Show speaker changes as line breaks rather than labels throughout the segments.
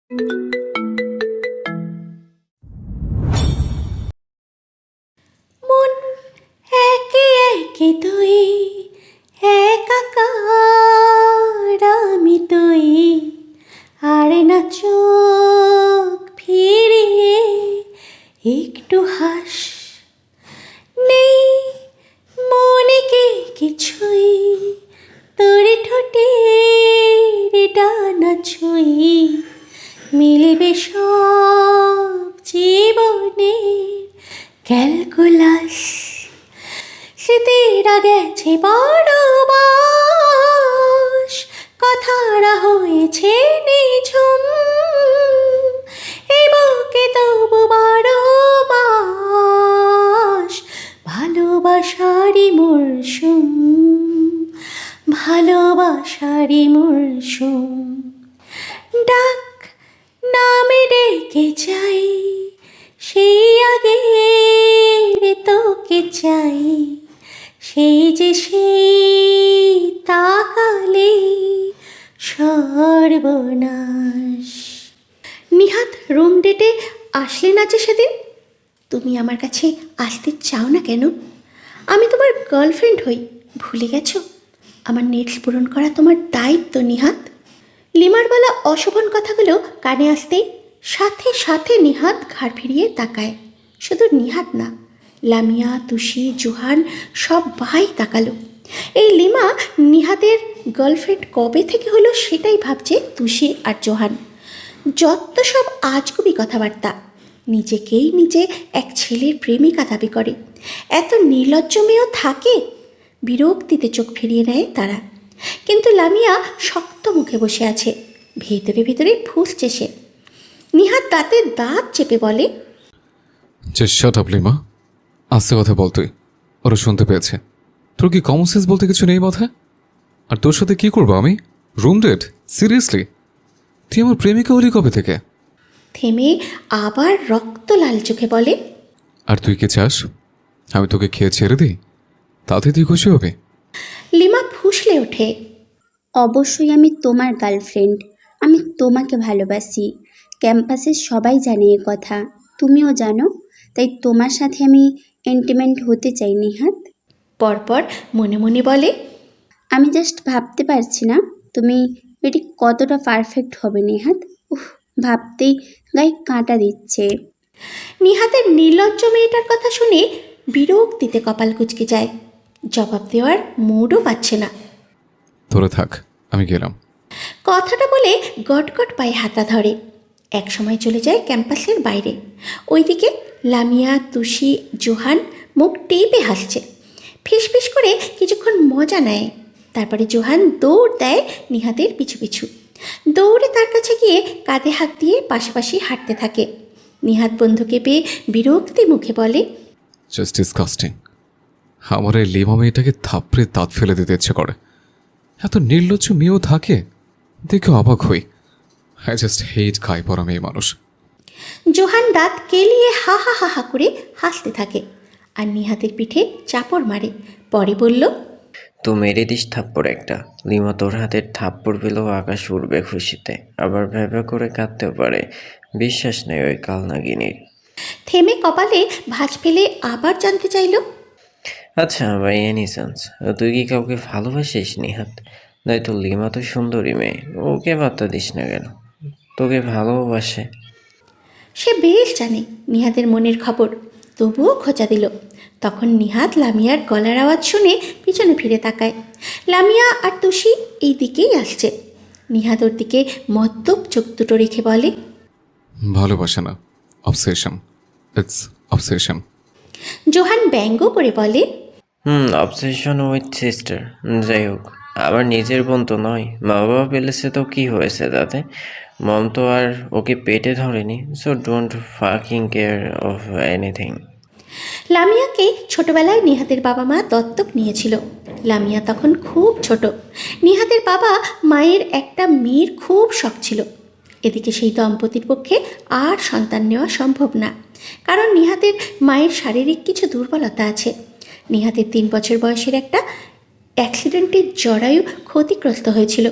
মন একে একে তুই, একাকার আমি তুই, আর না চোখ ফিরিয়ে একটু হাস। নেই মনে কি কিছুই, তোর ঠোঁটের ডানা ছুঁই, মিলবে সব জীবনের ক্যালকুলাস। স্মৃতিরা গেছে বড় বাস, কথারা হয়েছে নিঝুম, এ বুকে তবু বারো মাস ভালোবাসারই মরশুম, ভালোবাসারই মরশুম। ডাক নামে ডেকে যাই, সেই আগের তোকে চাই, সেই যে সেই তাকালে সর্বনাশ। নিহাত রুম ডেটে আসলে না যে সেদিন, তুমি আমার কাছে আসতে চাও না কেন? আমি তোমার গার্লফ্রেন্ড হই, ভুলে গেছো? আমার নেটস পূরণ করা তোমার দায়িত্ব নিহাত। লিমার বলা অশোভন কথাগুলো কানে আসতেই সাথে সাথে নিহাত ঘাড় ফিরিয়ে তাকায়। শুধু নিহাত না, লামিয়া, তুষি, জোহান সবাই তাকালো। এই লিমা নিহাতের গার্লফ্রেন্ড কবে থেকে হলো সেটাই ভাবছে তুষি আর জোহান। যত সব আজগুবি কথাবার্তা, নিজেকেই নিজে এক ছেলের প্রেমিকা দাবি করে। এত নির্লজ্জ মেয়েও থাকে? বিরক্তিতে চোখ ফিরিয়ে নেয় তারা। কিন্তু লামিয়া শক্ত মুখে বসে আছে, ভেতরে ভেতরে ফুঁসছে সে। নিহাত দাঁতে দাঁত চেপে বলে,
শাট আপ লিমা, আস্তে কথা বল তুই, ওরা শুনতে পেয়েছে। তোর কি কমন সেন্স বলতে কিছু নেই মাথায়? আর তোর সাথে কি করবো আমি? Room date? সিরিয়াসলি? তুই আমার প্রেমিকা হলি কবে থেকে?
থেমে আবার রক্ত লাল চোখে বলে,
আর তুই কি চাস আমি তোকে খেয়ে ছেড়ে দিই? তাতে তুই খুশি হবে?
লিমা ফুঁসলে ওঠে।
অবশ্যই আমি তোমার গার্লফ্রেন্ড, আমি তোমাকে ভালোবাসি। ক্যাম্পাসের সবাই জানে এ কথা, তুমিও জানো। তাই তোমার সাথে আমি ইন্টিমেট হতে চাই নিহাত।
পরপর মনে মনে বলে,
আমি জাস্ট ভাবতে পারছি না তুমি এটি কতটা পারফেক্ট হবে নিহাত। উফ, ভাবতেই গায়ে কাঁটা দিচ্ছে।
নিহাতের নির্লজ্জ মেয়েটার কথা শুনে বিরক্তিতে কপাল কুঁচকে যায়। জবাব দেওয়ার মুডও পাচ্ছে না।
তোরা থাক, আমি গেলাম।
কথাটা বলে গটগট পায়ে হাতা ধরে। এক সময় চলে যায় ক্যাম্পাসের বাইরে। ওইদিকে লামিয়া, তুষি, জোহান মুখ টেপে হাসছে, ফিসফিস করে কিছুক্ষণ মজা নেয়। তারপরে জোহান দৌড় দেয় নিহাতের পিছু পিছু। দৌড়ে তার কাছে গিয়ে কাঁধে হাত দিয়ে পাশাপাশি হাঁটতে থাকে। নিহাত বন্ধুকে পেয়ে বিরক্তি মুখে বলে,
জাস্ট ডিসকাস্টিং। আমার এই লিমা মেয়েটাকে থাপড়ে দাঁত ফেলে দিতে ইচ্ছে করে। এত নির্লজ্জ মেয়েও থাকে, দেখে অবাক হই। আই জাস্ট হেট খাই পড়া মেয়ে মানুষ।
জোহান দাঁত কেলিয়ে হা হা হা হা করে হাসতে থাকে আর নিহাতের পিঠে চাপড় মারে। পরে বলল,
তো মেরে দিস থাপ্পড় একটা। লিমা তোর হাতের থাপ্পড় পেলেও আকাশ উড়বে খুশিতে, আবার ভেবে করে কাঁদতেও পারে। বিশ্বাস নেই ওই কালনাগিনীর।
থেমে কপালে ভাঁজ ফেলে আবার জানতে চাইল,
আচ্ছা বাই এনি চান্স তুই কি কাউকে ভালোবাসিস নিহাত? নয়তো লিমা তো সুন্দরী মেয়ে, ওকে বার্তা দিস না কেন? তোকে ভালোবাসে।
সে বেশ জানে নিহাতের মনের খবর, তবুও খোঁচা দিল। তখন নিহাত লামিয়ার গলার আওয়াজ শুনে পিছনে ফিরে তাকায়। লামিয়া আর তুষি এই দিকেই আসছে। নিহাত ওর দিকে মদ্যপ চোখ দুটো রেখে বলে,
ভালোবাসে না, অবসেশন। It's obsession.
জোহান ব্যঙ্গ করে বলে,
অবসেশন উইথ সিস্টার। যাই হোক, আবার নিজের বোন তো নয়, মা বাবা পেলেছে তো কি হয়েছে তাতে? মম তো আর ওকে পেটে ধরেনি, so don't fucking care of anything.
লামিয়াকে ছোটবেলায় নিহাতের বাবা মা দত্তক নিয়েছিল। লামিয়া তখন খুব ছোট। নিহাতের বাবা মায়ের একটা মেয়ের খুব শখ ছিল। এদিকে সেই দম্পতির পক্ষে আর সন্তান নেওয়া সম্ভব না, কারণ নিহাতের মায়ের শারীরিক কিছু দুর্বলতা আছে। নিহাতের 3 বছর বয়সের একটা অ্যাক্সিডেন্টে জরায়ু ক্ষতিগ্রস্ত হয়েছিল।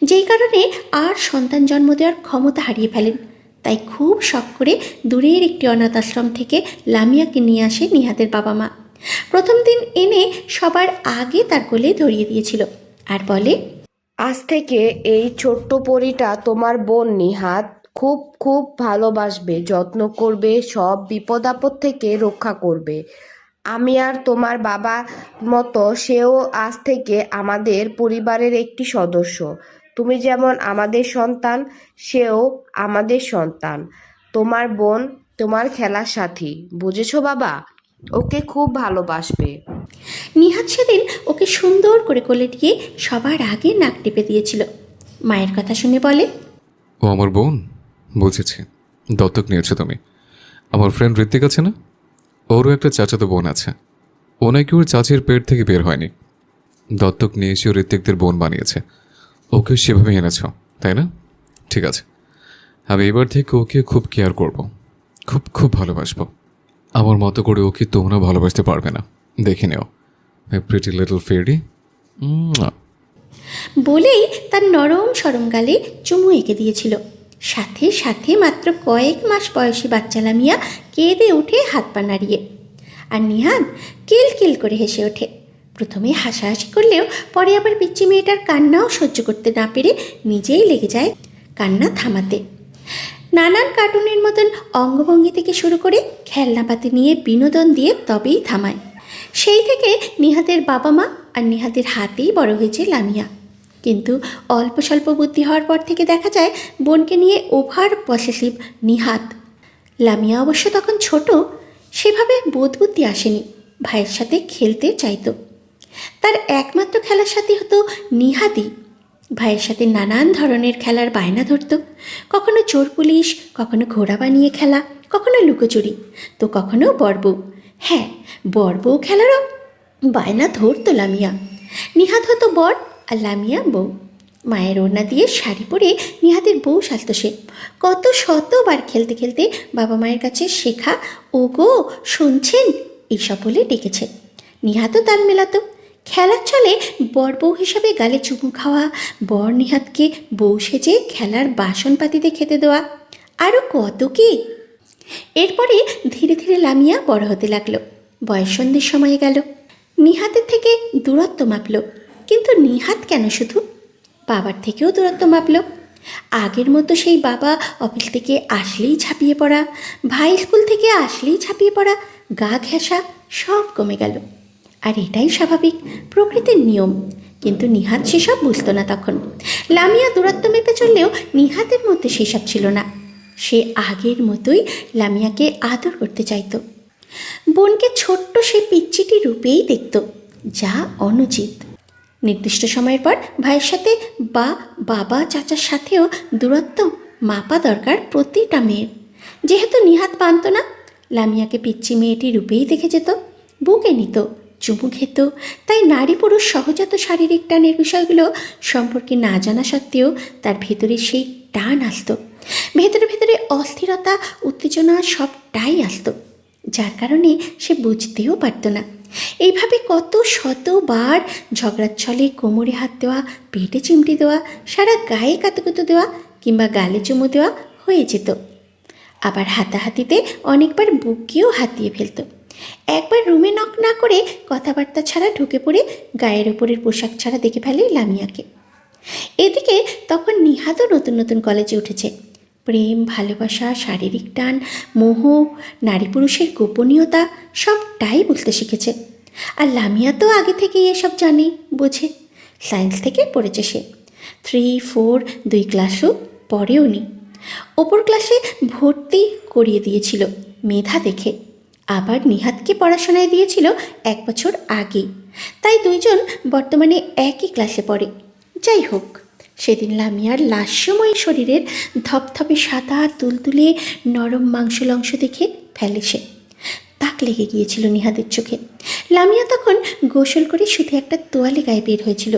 যেই কারণে আর সন্তান জন্ম দেওয়ার ক্ষমতা হারিয়ে ফেলেন। তাই খুব শখ করে দূরের একটি অনাথ আশ্রম থেকে লামিয়াকে নিয়ে আসে নিহাতের বাবা মা। প্রথম দিন এনে সবার আগে তার কোলে ধরিয়ে দিয়েছিল আর বলে,
আজ থেকে এই ছোট্ট পরীটা তোমার বোন নিহাত। খুব খুব ভালোবাসবে, যত্ন করবে, সব বিপদ আপদ থেকে রক্ষা করবে। আমি আর তোমার বাবা মতো সেও আজ থেকে আমাদের পরিবারের একটি সদস্য। তুমি যেমন আমাদের সন্তান, সেও আমাদের সন্তান। তোমার বোন তোমার খেলার সাথী, বুঝেছো বাবা? ওকে খুব ভালোবাসবে।
নিহাত সেদিন ওকে সুন্দর করে কোলে নিয়ে সবার আগে নাক টিপে দিয়েছিল। মায়ের কথা শুনে বলে,
ও আমার বোন, বুঝেছি। দত্তক নিয়েছো তুমি। আমার ফ্রেন্ড ঋত্বিক আছে না, ওরও একটা চাচাতো বোন আছে। ও নাকি ওর চাচির পেট থেকে বের হয়নি, দত্তক নিয়ে এসে ঋত্বিকদের বোন বানিয়েছে। ওকে সেভাবে এনেছ, তাই না? ঠিক আছে, আমি এবার থেকে ওকে খুব কেয়ার করব, খুব খুব ভালোবাসবো। আমার মতো করে ওকে তোমরা ভালোবাসতে পারবে না, দেখে নেও। মাই প্রিটি লিটল ফেয়ারি।
বলেই তার নরম সরম গালে চুমু এঁকে দিয়েছিল। সাথে সাথে মাত্র কয়েক মাস বয়সী বাচ্চা লামিয়া কেঁদে উঠে হাত পা নাড়িয়ে। আর নিহাত কিলকিল করে হেসে ওঠে। প্রথমে হাসাহাসি করলেও পরে আবার পিচ্চি মেয়েটার কান্নাও সহ্য করতে না পেরে নিজেই লেগে যায় কান্না থামাতে। নানান কার্টুনের মতন অঙ্গভঙ্গি থেকে শুরু করে খেলনাপাতি নিয়ে বিনোদন দিয়ে তবেই থামায়। সেই থেকে নিহাতের বাবা মা আর নিহাতের হাতেই বড় হয়েছে লামিয়া। কিন্তু অল্প স্বল্প বুদ্ধি হওয়ার পর থেকে দেখা যায় বোনকে নিয়ে ওভার পসেসিভ নিহাত। লামিয়া অবশ্য তখন ছোট, সেভাবে বোধবুদ্ধি আসেনি, ভাইয়ের সাথে খেলতে চাইতো। তার একমাত্র খেলার সাথী হতো নিহাতই। ভাইয়ের সাথে নানান ধরনের খেলার বায়না ধরত। কখনো চোর পুলিশ, কখনো ঘোড়া বানিয়ে খেলা, কখনো লুকোচুরি, তো কখনো বরবউ। হ্যাঁ, বরবউ খেলারও বায়না ধরতো লামিয়া। নিহাত হতো বর আর লামিয়া বউ। মায়ের ওড়না দিয়ে শাড়ি পরে নিহাতের বউ সাজত সে। কত শতবার খেলতে খেলতে বাবা মায়ের কাছে শেখা ও গো শুনছেন এইসব বলে ডেকেছে। নিহাতও তাল মেলাতো। খেলার ছলে বর বউ হিসাবে গালে চুমু খাওয়া, বর নিহাতকে বউ সেজে খেলার বাসনপাতিতে খেতে দেওয়া, আরও কত কি। এরপরে ধীরে ধীরে লামিয়া বড় হতে লাগলো। বয়ঃসন্ধির সময় গেল। নিহাতের থেকে দূরত্ব মাপল। কিন্তু নিহাত কেন শুধু, বাবার থেকেও দূরত্ব মাপল। আগের মতো সেই বাবা অফিস থেকে আসলেই ঝাঁপিয়ে পড়া, ভাই স্কুল থেকে আসলেই ঝাঁপিয়ে পড়া, গা ঘেঁষা সব কমে গেল। আর এটাই স্বাভাবিক, প্রকৃতির নিয়ম। কিন্তু নিহাত সেসব বুঝতো না তখন। লামিয়া দূরত্ব মেপে চললেও নিহাতের মধ্যে সেসব ছিল না। সে আগের মতোই লামিয়াকে আদর করতে চাইতো। বোনকে ছোট্ট সে পিচ্চিটি রূপেই দেখত, যা অনুচিত। নির্দিষ্ট সময়ের পর ভাইয়ের সাথে বা বাবা চাচার সাথেও দূরত্ব মাপা দরকার প্রতিটা মেয়ের। যেহেতু নিহাত মানত না, লামিয়াকে পিচ্চি মেয়েটি রূপেই দেখে যেত, বুকে নিত, চুমু খেত। তাই নারী পুরুষ সহজাত শারীরিক টানের বিষয়গুলো সম্পর্কে না জানা সত্ত্বেও তার ভেতরে সেই টান আসতো। ভেতরে ভেতরে অস্থিরতা, উত্তেজনা সবটাই আসতো, যার কারণে সে বুঝতেও পারত না। এইভাবে কত শতবার ঝগড়ার ছলে কোমরে হাত দেওয়া, পেটে চিমটি দেওয়া, সারা গায়ে কাতুকুতু দেওয়া কিংবা গালে চুমু দেওয়া হয়ে যেত। আবার হাতাহাতিতে অনেকবার বুকেও হাত দিয়ে ফেলত। একবার রুমে নক না করে কথাবার্তা ছাড়া ঢুকে পড়ে গায়ের ওপরের পোশাক ছাড়া দেখে ফেলে লামিয়াকে। এদিকে তখন নিহাতও নতুন নতুন কলেজে উঠেছে। প্রেম, ভালোবাসা, শারীরিক টান, মোহ, নারী পুরুষের গোপনীয়তা সবটাই বুঝতে শিখেছে। আর লামিয়া তো আগে থেকেই এসব জানে, বোঝে। সায়েন্স থেকে পড়েছে সে। 3, 4 2 ক্লাসও পড়েও নি। ওপর ক্লাসে ভর্তি করিয়ে দিয়েছিল মেধা দেখে। আবার নিহাতকে পড়াশোনায় দিয়েছিল 1 বছর আগে। তাই দুইজন বর্তমানে একই ক্লাসে পড়ে। যাই হোক, সেদিন লামিয়ার লাস্যময় শরীরের ধপধপে সাদা তুলতুলে নরম মাংসল অংশ দেখে ফেলে সে। তাক লেগে গিয়েছিল নিহাতের চোখে। লামিয়া তখন গোসল করে শুধু একটা তোয়ালে গায়ে বের হয়েছিল।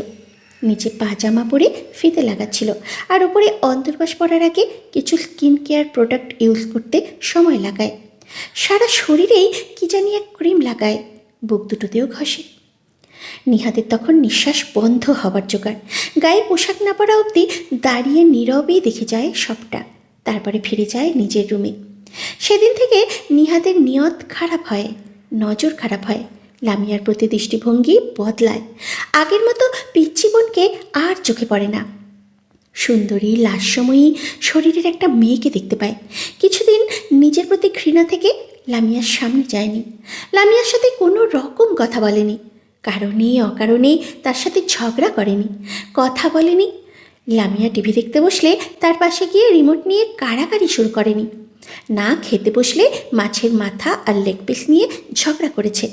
নিচে পাজামা পরে ফিতে লাগাচ্ছিল, আর উপরে অন্তর্বাস পরার আগে কিছু স্কিন কেয়ার প্রোডাক্ট ইউজ করতে সময় লাগায়। সারা শরীরেই কি জানি এক ক্রিম লাগায়, বুক দুটোতেও ঘষে। নিহাতের তখন নিঃশ্বাস বন্ধ হবার জোগাড়। গায়ে পোশাক না পরা অবধি দাঁড়িয়ে নীরবেই দেখে যায় সবটা। তারপরে ফিরে যায় নিজের রুমে। সেদিন থেকে নিহাতের নিয়ত খারাপ হয়, নজর খারাপ হয়। লামিয়ার প্রতি দৃষ্টিভঙ্গি বদলায়। আগের মতো পিচ্চি বোনকে আর চোখে পড়ে না। সুন্দরী লাস্যময়ী শরীরের একটা মেয়েকে দেখতে পায়। কিছুদিন নিজের প্রতি ঘৃণা থেকে লামিয়ার সামনে যায়নি। লামিয়ার সাথে কোনো রকম কথা বলেনি, কারণে অকারণে তার সাথে ঝগড়া করেনি, কথা বলেনি। লামিয়া টিভি দেখতে বসলে তার পাশে গিয়ে রিমোট নিয়ে কাড়াকাড়ি শুরু করেনি। না খেতে বসলে মাছের মাথা আর লেগ পিস নিয়ে ঝগড়া করেছে।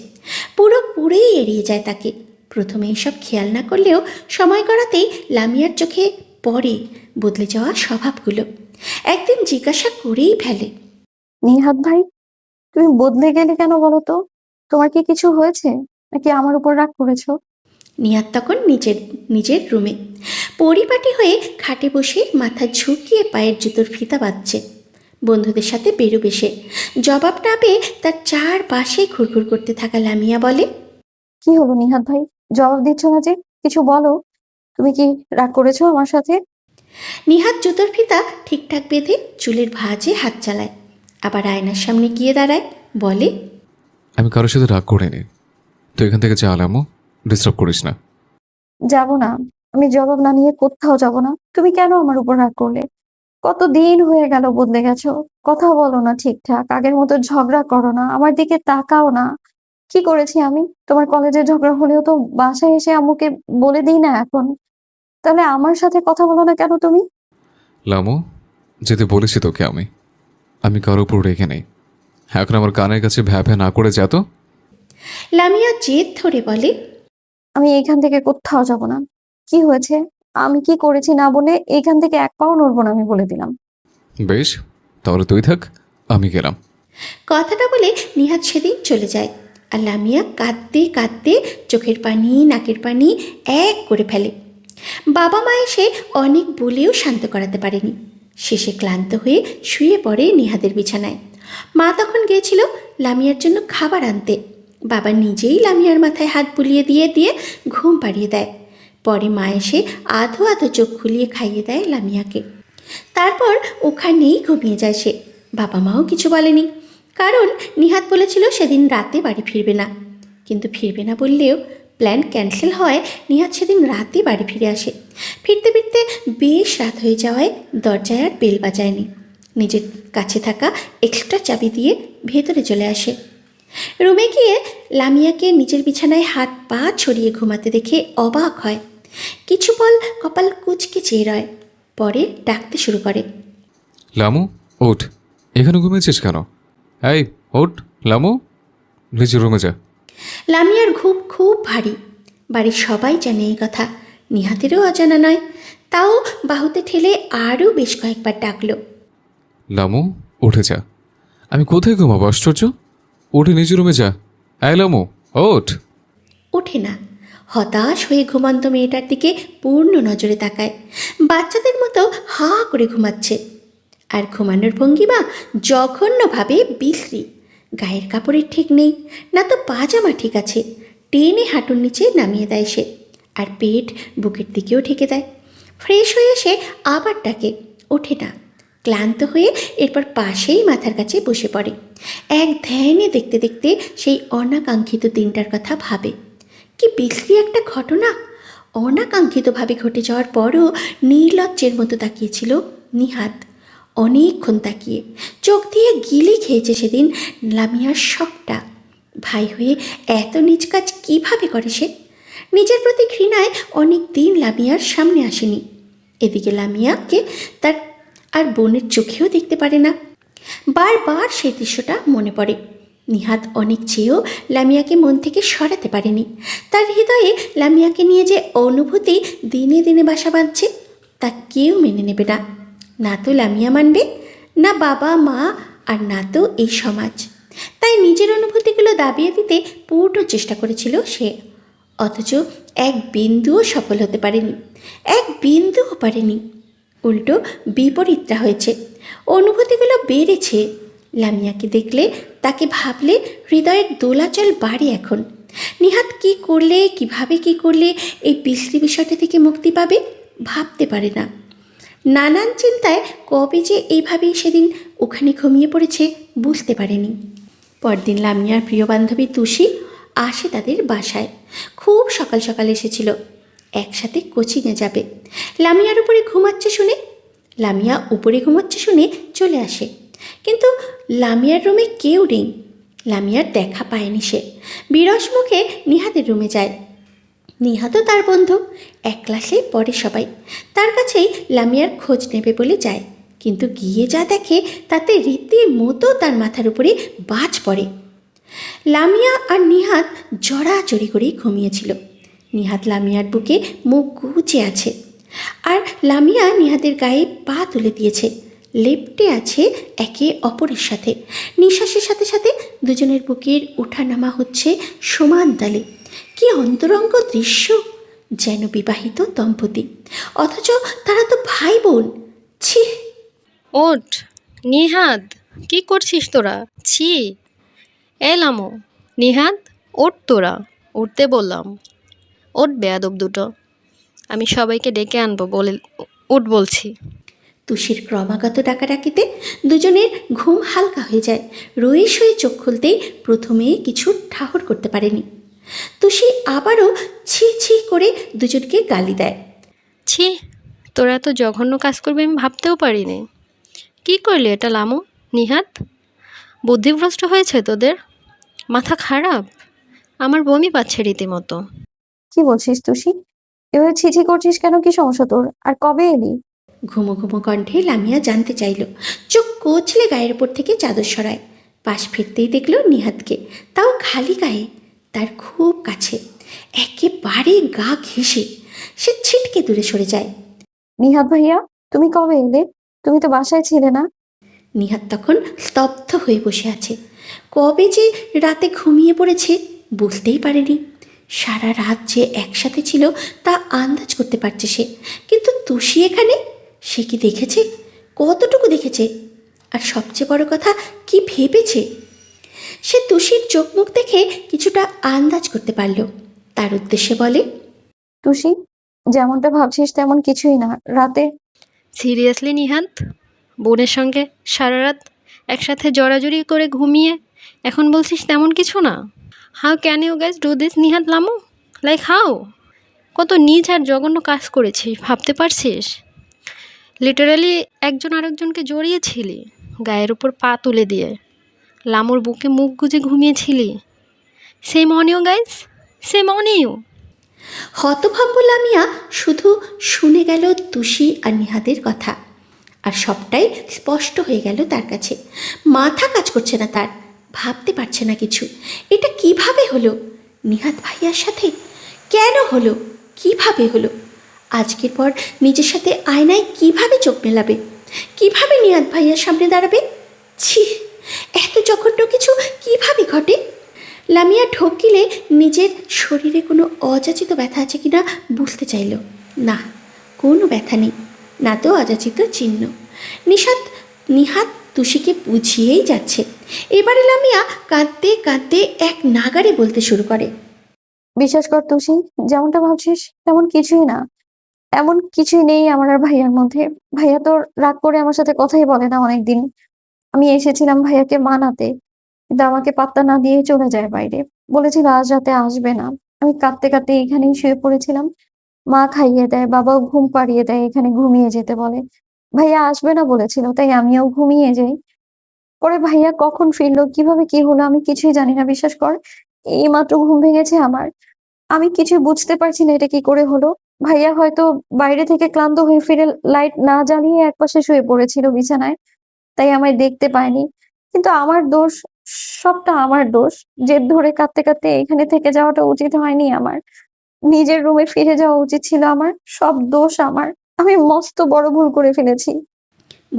পুরোপুরি এড়িয়ে যায় তাকে। প্রথমে এসব খেয়াল না করলেও সময় গড়াতেই লামিয়ার চোখে পরে বদলে যাওয়া স্বভাবগুলো। একদিন জিজ্ঞাসা করেই ফেলে,
নিহাত ভাই, তুমি বদলে গেলে কেন বলো তো? তোমার কি কিছু হয়েছে, নাকি আমার উপর রাগ করেছো?
নিহাত তখন নিজের রুমে পরিপাটি হয়ে খাটে বসে মাথা ঝুঁকিয়ে পায়ের জুতোর ফিতা বাঁধছে। বন্ধুদের সাথে বেরোবে সে। জবাব না পেয়ে তার চারপাশে ঘুরঘুর করতে থাকা লামিয়া বলে,
কি হলো নিহাত ভাই, জবাব দিচ্ছ না যে? কিছু বলো। তুমি কি রাগ করেছো আমার সাথে?
নিহাত জুতোর ফিতা ঠিকঠাক বেঁধে চুলের ভাঁজে হাত চালায়, আবার আয়নার সামনে গিয়ে দাঁড়ায়, বলে,
আমি কারোর সাথে রাগ করিনি। তুই এখান থেকে যা আলামো, ডিস্টার্ব করিস না।
যাব না, আমি জবাব না নিয়ে কোথাও যাব না। তুমি কেন আমার উপর রাগ করলে? কতদিন হয়ে গেল বদলে গেছো, কথা বলো না ঠিকঠাক, আগের মতো ঝগড়া করো না, আমার দিকে তাকাও না। কি করেছি আমি? তোমার কলেজে ঝগড়া হলেও তো বাসায় এসে আম্মুকে বলে দিই না এখন? তাহলে আমার সাথে কথা বলো না কেন তুমি?
লামো, যেতে বলেছি তোকে আমি। আমি কারোর উপর রেখে নেই। এখন আমার কানের কাছে ভ্যা ভ্যা না করে যা তো।
লামিয়া জেদ ধরে বলে,
আমি এখান থেকে কোথাও যাব না। কি হয়েছে? আমি কি করেছি না বলে এখান থেকে এক পাও নড়বো না, আমি বলে দিলাম।
বেশ, তাহলে তুই থাক, আমি গেলাম।
কথাটা বলে নিহাত সেদিন চলে যায়। আর লামিয়া কাঁদতে কাঁদতে চোখের পানি নাকের পানি এক করে ফেলে। বাবা মা এসে অনেক বলেও শান্ত করাতে পারেনি। শেষে ক্লান্ত হয়ে শুয়ে পড়ে নিহাদের বিছানায়। মা তখন গিয়েছিল লামিয়ার জন্য খাবার আনতে। বাবা নিজেই লামিয়ার মাথায় হাত বুলিয়ে দিয়ে দিয়ে ঘুম পাড়িয়ে দেয়। পরে মা এসে আধো আধো চোখ খুলিয়ে খাইয়ে দেয় লামিয়াকে। তারপর ওখানেই ঘুমিয়ে যায় সে। বাবা মাও কিছু বলেনি, কারণ নিহাত বলেছিল সেদিন রাতে বাড়ি ফিরবে না। কিন্তু ফিরবে না বললেও প্ল্যান ক্যান্সেল হয়। নিহাত সেদিন রাতে বাড়ি ফিরে আসে। ফিরতে ফিরতে বেশ রাত হয়ে যাওয়ায় দরজায় আর বেল বাজায়নি। নিজের কাছে থাকা এক্সট্রা চাবি দিয়ে ভেতরে চলে আসে। রুমে গিয়ে লামিয়াকে নিজের বিছানায় হাত পা ছড়িয়ে ঘুমাতে দেখে অবাক হয়। কিছু পল কপাল কুঁচকে চেয়ে রয়, পরে ডাকতে শুরু করে,
লামু, ওঠ। এখানে ঘুমিয়েছিস কেন? এই ওঠ লামু, নিজের রুমে যা।
লামিয়ার ঘুম খুব ভারী। বাড়ির সবাই জানে এই কথা, নিহাতেরও অজানা নয়। তাও বাহুতে ঠেলে আরও বেশ কয়েকবার ডাকলো।
লামু, উঠে যা। আমি কোথায় ঘুমাবো আশ্চর্য? উঠে নিজের রুমে যা। এই লামু, ওঠ।
ওঠে না। হতাশ হয়ে ঘুমন্ত মেয়েটার দিকে পূর্ণ নজরে তাকায়। বাচ্চাদের মতো হাঁ করে ঘুমাচ্ছে। আর ঘুমানোর ভঙ্গিমা জঘন্যভাবে বিশ্রী। গায়ের কাপড়ের ঠিক নেই, না তো পাজামা ঠিক আছে। টেনে হাঁটুর নিচে নামিয়ে দেয় সে, আর পেট বুকের দিকেও ঢেকে দেয়। ফ্রেশ হয়ে এসে আবার ডাকে, ওঠে না। ক্লান্ত হয়ে এরপর পাশেই মাথার কাছে বসে পড়ে। এক ধ্যানে দেখতে দেখতে সেই অনাকাঙ্ক্ষিত দিনটার কথা ভাবে। কি বিশ্রী একটা ঘটনা! অনাকাঙ্ক্ষিতভাবে ঘটে যাওয়ার পরও নির্লজ্জের মতো তাকিয়েছিল নিহাত। অনেকক্ষণ তাকিয়ে চোখ দিয়ে গিলে খেয়েছে সেদিন লামিয়ার শখটা। ভাই হয়ে এত নিজ কাজ কীভাবে করে সে? নিজের প্রতি ঘৃণায় অনেক দিন লামিয়ার সামনে আসেনি। এদিকে লামিয়াকে তার আর বোনের চোখেও দেখতে পারে না। বারবার সেই দৃশ্যটা মনে পড়ে। নিহাত অনেক চেয়েও লামিয়াকে মন থেকে সরাতে পারেনি। তার হৃদয়ে লামিয়াকে নিয়ে যে অনুভূতি দিনে দিনে বাসা বাঁধছে, তা কেউ মেনে নেবে না। না তো লামিয়া মানবে, না বাবা মা, আর না তো এই সমাজ। তাই নিজের অনুভূতিগুলো দাবিয়ে দিতে পূর্ণ চেষ্টা করেছিল সে। অথচ এক বিন্দুও সফল হতে পারেনি, এক বিন্দুও পারেনি। উল্টো বিপরীতটা হয়েছে। অনুভূতিগুলো বেড়েছে। লামিয়াকে দেখলে, তাকে ভাবলে হৃদয়ের দোলাচল বাড়ে এখন। নিহাত কি করলে, কিভাবে কি করলে এই বিশ্রী বিষয়টা থেকে মুক্তি পাবে ভাবতে পারে না। নানান চিন্তায় কবে যে এইভাবেই সেদিন ওখানে ঘুমিয়ে পড়েছে বুঝতে পারেনি। পরদিন লামিয়ার প্রিয় বান্ধবী তুষি আসে তাদের বাসায়। খুব সকাল সকাল এসেছিল, একসাথে কোচিংয়ে যাবে। লামিয়ার উপরে ঘুমাচ্ছে শুনে, লামিয়া উপরে ঘুমাচ্ছে শুনে চলে আসে, কিন্তু লামিয়ার রুমে কেউ নেই। লামিয়ার দেখা পায়নি সে। বিরস মুখে নিহাতের রুমে যায়। নিহাতও তার বন্ধু, এক ক্লাসে পড়ে সবাই। তার কাছেই লামিয়ার খোঁজ নেবে বলে যায়, কিন্তু গিয়ে যা দেখে তাতে রীতিমতো তার মাথার উপরে বাজ পড়ে। লামিয়া আর নিহাত জড়াজড়ি করেই ঘুমিয়েছিল। নিহাত লামিয়ার বুকে মুখ গুজে আছে, আর লামিয়া নিহাতের গায়ে পা তুলে দিয়েছে, লেপ্টে আছে একে অপরের সাথে। নিঃশ্বাসের সাথে সাথে দুজনের বুকের ওঠানামা হচ্ছে সমান তালে। কি অন্তরঙ্গ দৃশ্য, যেন বিবাহিত দম্পতি, অথচ তারা তো ভাই বোন। ছি!
ওঠ নিহাদ, কি করছিস তোরা? ছি! এলামো নিহাদ, ওঠ তোরা, উঠতে বললাম। ওঠ বেয়াদব দুটো, আমি সবাইকে ডেকে আনবো বলে উঠ বলছি।
তুষির ক্রমাগত ডাকাডাকিতে দুজনের ঘুম হালকা হয়ে যায়। রয়ে শুয়ে চোখ খুলতেই প্রথমে কিছু ঠাহর করতে পারেনি। তুষি আবারও ছি ছি করে দুজনকে গালি দেয়।
ছি, তোরা তো জঘন্য কাজ করবে আমি ভাবতেও পারিনি। কি করলি এটা লামু? নিহাদ, বুদ্ধিভ্রষ্ট হয়েছে তোদের? মাথা খারাপ? আমার বমি পাচ্ছে রীতিমতো।
কি বলছিস তুষি? এভাবে ছিছি করছিস কেন? কি সমস্যা তোর? আর কবে এলি?
ঘুমো ঘুমো কণ্ঠে লামিয়া জানতে চাইল। চোখ কচলে গায়ের উপর থেকে চাদর সরায়। পাশ ফিরতেই দেখল নিহাতকে, তাও খালি গায়ে, তার খুব কাছে, একেবারে গা ঘেঁষে। সে ছিটকে দূরে সরে যায়।
নিহাদ ভাইয়া, তুমি কবে এলে? তুমি তো বাসায় ছিলে না।
নিহাত তখন স্তব্ধ হয়ে বসে আছে। কবে যে রাতে ঘুমিয়ে পড়েছে বুঝতেই পারেনি। সারা রাত যে একসাথে ছিল তা আন্দাজ করতে পারছে সে, কিন্তু তুষি এখানে, সে কি দেখেছে? কতটুকু দেখেছে? আর সবচেয়ে বড় কথা, কি ভেবেছে? সে তুষির চোখ মুখ দেখে কিছুটা আন্দাজ করতে পারল। তার উদ্দেশ্যে বলে,
তুষি, যেমনটা ভাবছিস তেমন কিছুই না। রাতে
সিরিয়াসলি নিহাদ, বোনের সঙ্গে সারা রাত একসাথে জড়াজড়ি করে ঘুমিয়ে এখন বলছিস তেমন কিছু না? How can you guys do this Nihad Lamu? Like how? কত নীচ আর জঘন্য কাজ করেছিস ভাবতে পারছিস? লিটারালি একজন আরেকজনকে জড়িয়েছিলি, গায়ের উপর পা তুলে দিয়ে লামুর বুকে মুখ গুজে ঘুমিয়েছিলি। Shame on you guys, shame on you.
হতভম্ব লামিয়া শুধু শুনে গেল তুষি আর নিহাতের কথা, আর সবটাই স্পষ্ট হয়ে গেল তার কাছে। মাথা কাজ করছে না তার, ভাবতে পারছে না কিছু। এটা কিভাবে হলো? নিহাত ভাইয়ার সাথে কেন হলো? কিভাবে হলো? আজকের পর নিজের সাথে আয়নায় কিভাবে চোখ মেলাবে? কিভাবে নিহাত ভাইয়ার সামনে দাঁড়াবে? ছি! এত জঘন্য কিছু কিভাবে ঘটে? লামিয়া ঢোকিলে নিজের শরীরে কোনো অযাচিত ব্যথা আছে কিনা বুঝতে চাইল। না, কোনো ব্যথা নেই, না তো অযাচিত চিহ্ন। নিহাত তুষিকে বুঝিয়েই যাচ্ছে। এবারে লামিয়া কাঁদতে কাঁদতে এক নাগাড়ে বলতে শুরু করে,
বিশ্বাস কর তুষি, যেমনটা ভাবছিস তেমন কিছুই না। এমন কিছুই নেই আমার আর ভাইয়ার মধ্যে। ভাইয়া তো রাগ করে আমার সাথে কথাই বলে না অনেকদিন। আমি এসেছিলাম ভাইয়াকে মানাতে, কিন্তু আমাকে পাত্তা না দিয়ে চলে যায় বাইরে। বলেছিল আজ রাতে আসবে না। আমি কাঁদতে কাঁদতে এখানেই শুয়ে পড়েছিলাম। মা খাইয়ে দেয়, বাবাও ঘুম পাড়িয়ে দেয়, এখানে ঘুমিয়ে যেতে বলে। ভাইয়া আসবে না বলেছিল, তাই আমিও ঘুমিয়ে যাই। পরে ভাইয়া কখন ফিরলো, কিভাবে কি হলো আমি কিছুই জানি না, বিশ্বাস কর। এই মাত্র ঘুম ভেঙেছে আমার। আমি কিছু বুঝতে পারছি না এটা কি করে হলো। ভাইয়া হয়তো বাইরে থেকে ক্লান্ত হয়ে ফিরে লাইট না জ্বালিয়ে একপাশে শুয়ে পড়েছিল বিছানায়, তাই আমায় দেখতে পায়নি। কিন্তু আমার দোষ, সবটা আমার দোষ। জেদ ধরে কাঁদতে কাঁদতে এখানে থেকে যাওয়াটা উচিত হয়নি আমার। নিজের রুমে ফিরে যাওয়া উচিত ছিল আমার। সব দোষ আমার। আমি মস্ত বড় ভুল করে ফেলেছি।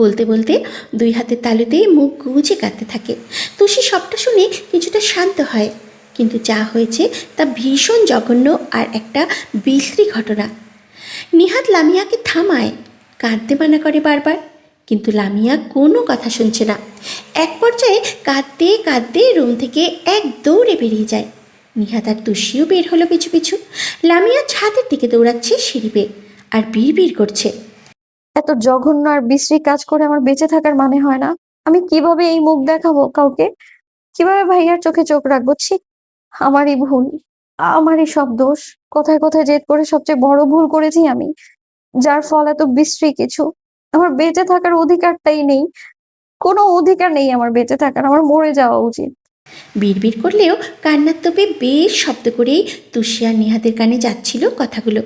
বলতে বলতে দুই হাতের তালুতে মুখ গুজে কাঁদতে থাকে। তুষি সবটা শুনে কিছুটা শান্ত হয়, কিন্তু যা হয়েছে তা ভীষণ জঘন্য আর একটা বিশ্রী ঘটনা। নিহাত লামিয়াকে থামায়, কাঁদতে মানা করে বারবার, কিন্তু লামিয়া কোনো কথা শুনছে না। এক পর্যায়ে কাঁদতে কাঁদতে রুম থেকে এক দৌড়ে বেরিয়ে যায়। নিহাত আর তুষিও বের হলো পিছু পিছু। লামিয়া ছাদের দিকে দৌড়াচ্ছে সিঁড়ি বেয়ে, আর বিড় করছে।
এত জঘন্য আর বিশ্রী কাজ করে আমার বেঁচে থাকার মানে হয় না। আমি কিভাবে এই মুখ দেখাবো কাউকে? কিভাবে ভাইয়ার চোখে চোখ রাখবো? ছি, আমারই ভুল, আমারই সব দোষ। কথায় কথায় জেদ করে সবচেয়ে বড় ভুল করেছি আমি, যার ফল এত বিশ্রী কিছু। আমার বেঁচে থাকার অধিকারটাই নেই, কোনো অধিকার নেই আমার বেঁচে থাকার। আমার মরে যাওয়া উচিত।
বিড় করলেও কান্নার তোপে বেশ শব্দ করেই তুষি আর নিহাতের কানে যাচ্ছিল কথাগুলো।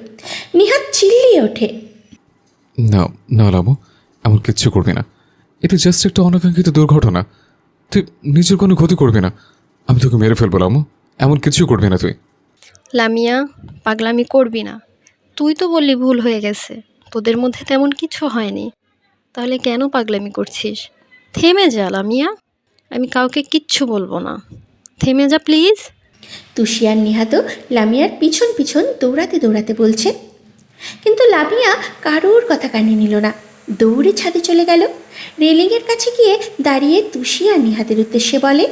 নিহাত চিল্লিয়ে ওঠে।
না না লামু, এমন কিচ্ছু করবি না। এটা জাস্ট একটা অনাকাঙ্ক্ষিত দুর্ঘটনা। তুই নিজের কোনো ক্ষতি করবি না। আমি তোকে মেরে ফেলবো লামু, এমন কিছু করবি না তুই।
লামিয়া, পাগলামি করবি না। তুই তো বললি ভুল হয়ে গেছে, তোদের মধ্যে তেমন কিছু হয়নি, তাহলে কেন পাগলামি করছিস? থেমে যা লামিয়া, আমি কাউকে কিচ্ছু বলবো না। থেমে যা প্লিজ।
তুষি আর নিহাতও লামিয়ার পিছন পিছন দৌড়াতে দৌড়াতে বলছে, কিন্তু লামিয়া কারোর কথা কানে নিল না। দৌড়ে ছাদে চলে গেল। রেলিংয়ের কাছে গিয়ে দাঁড়িয়ে তুষি আর নিহাতের উদ্দেশ্যে বলে,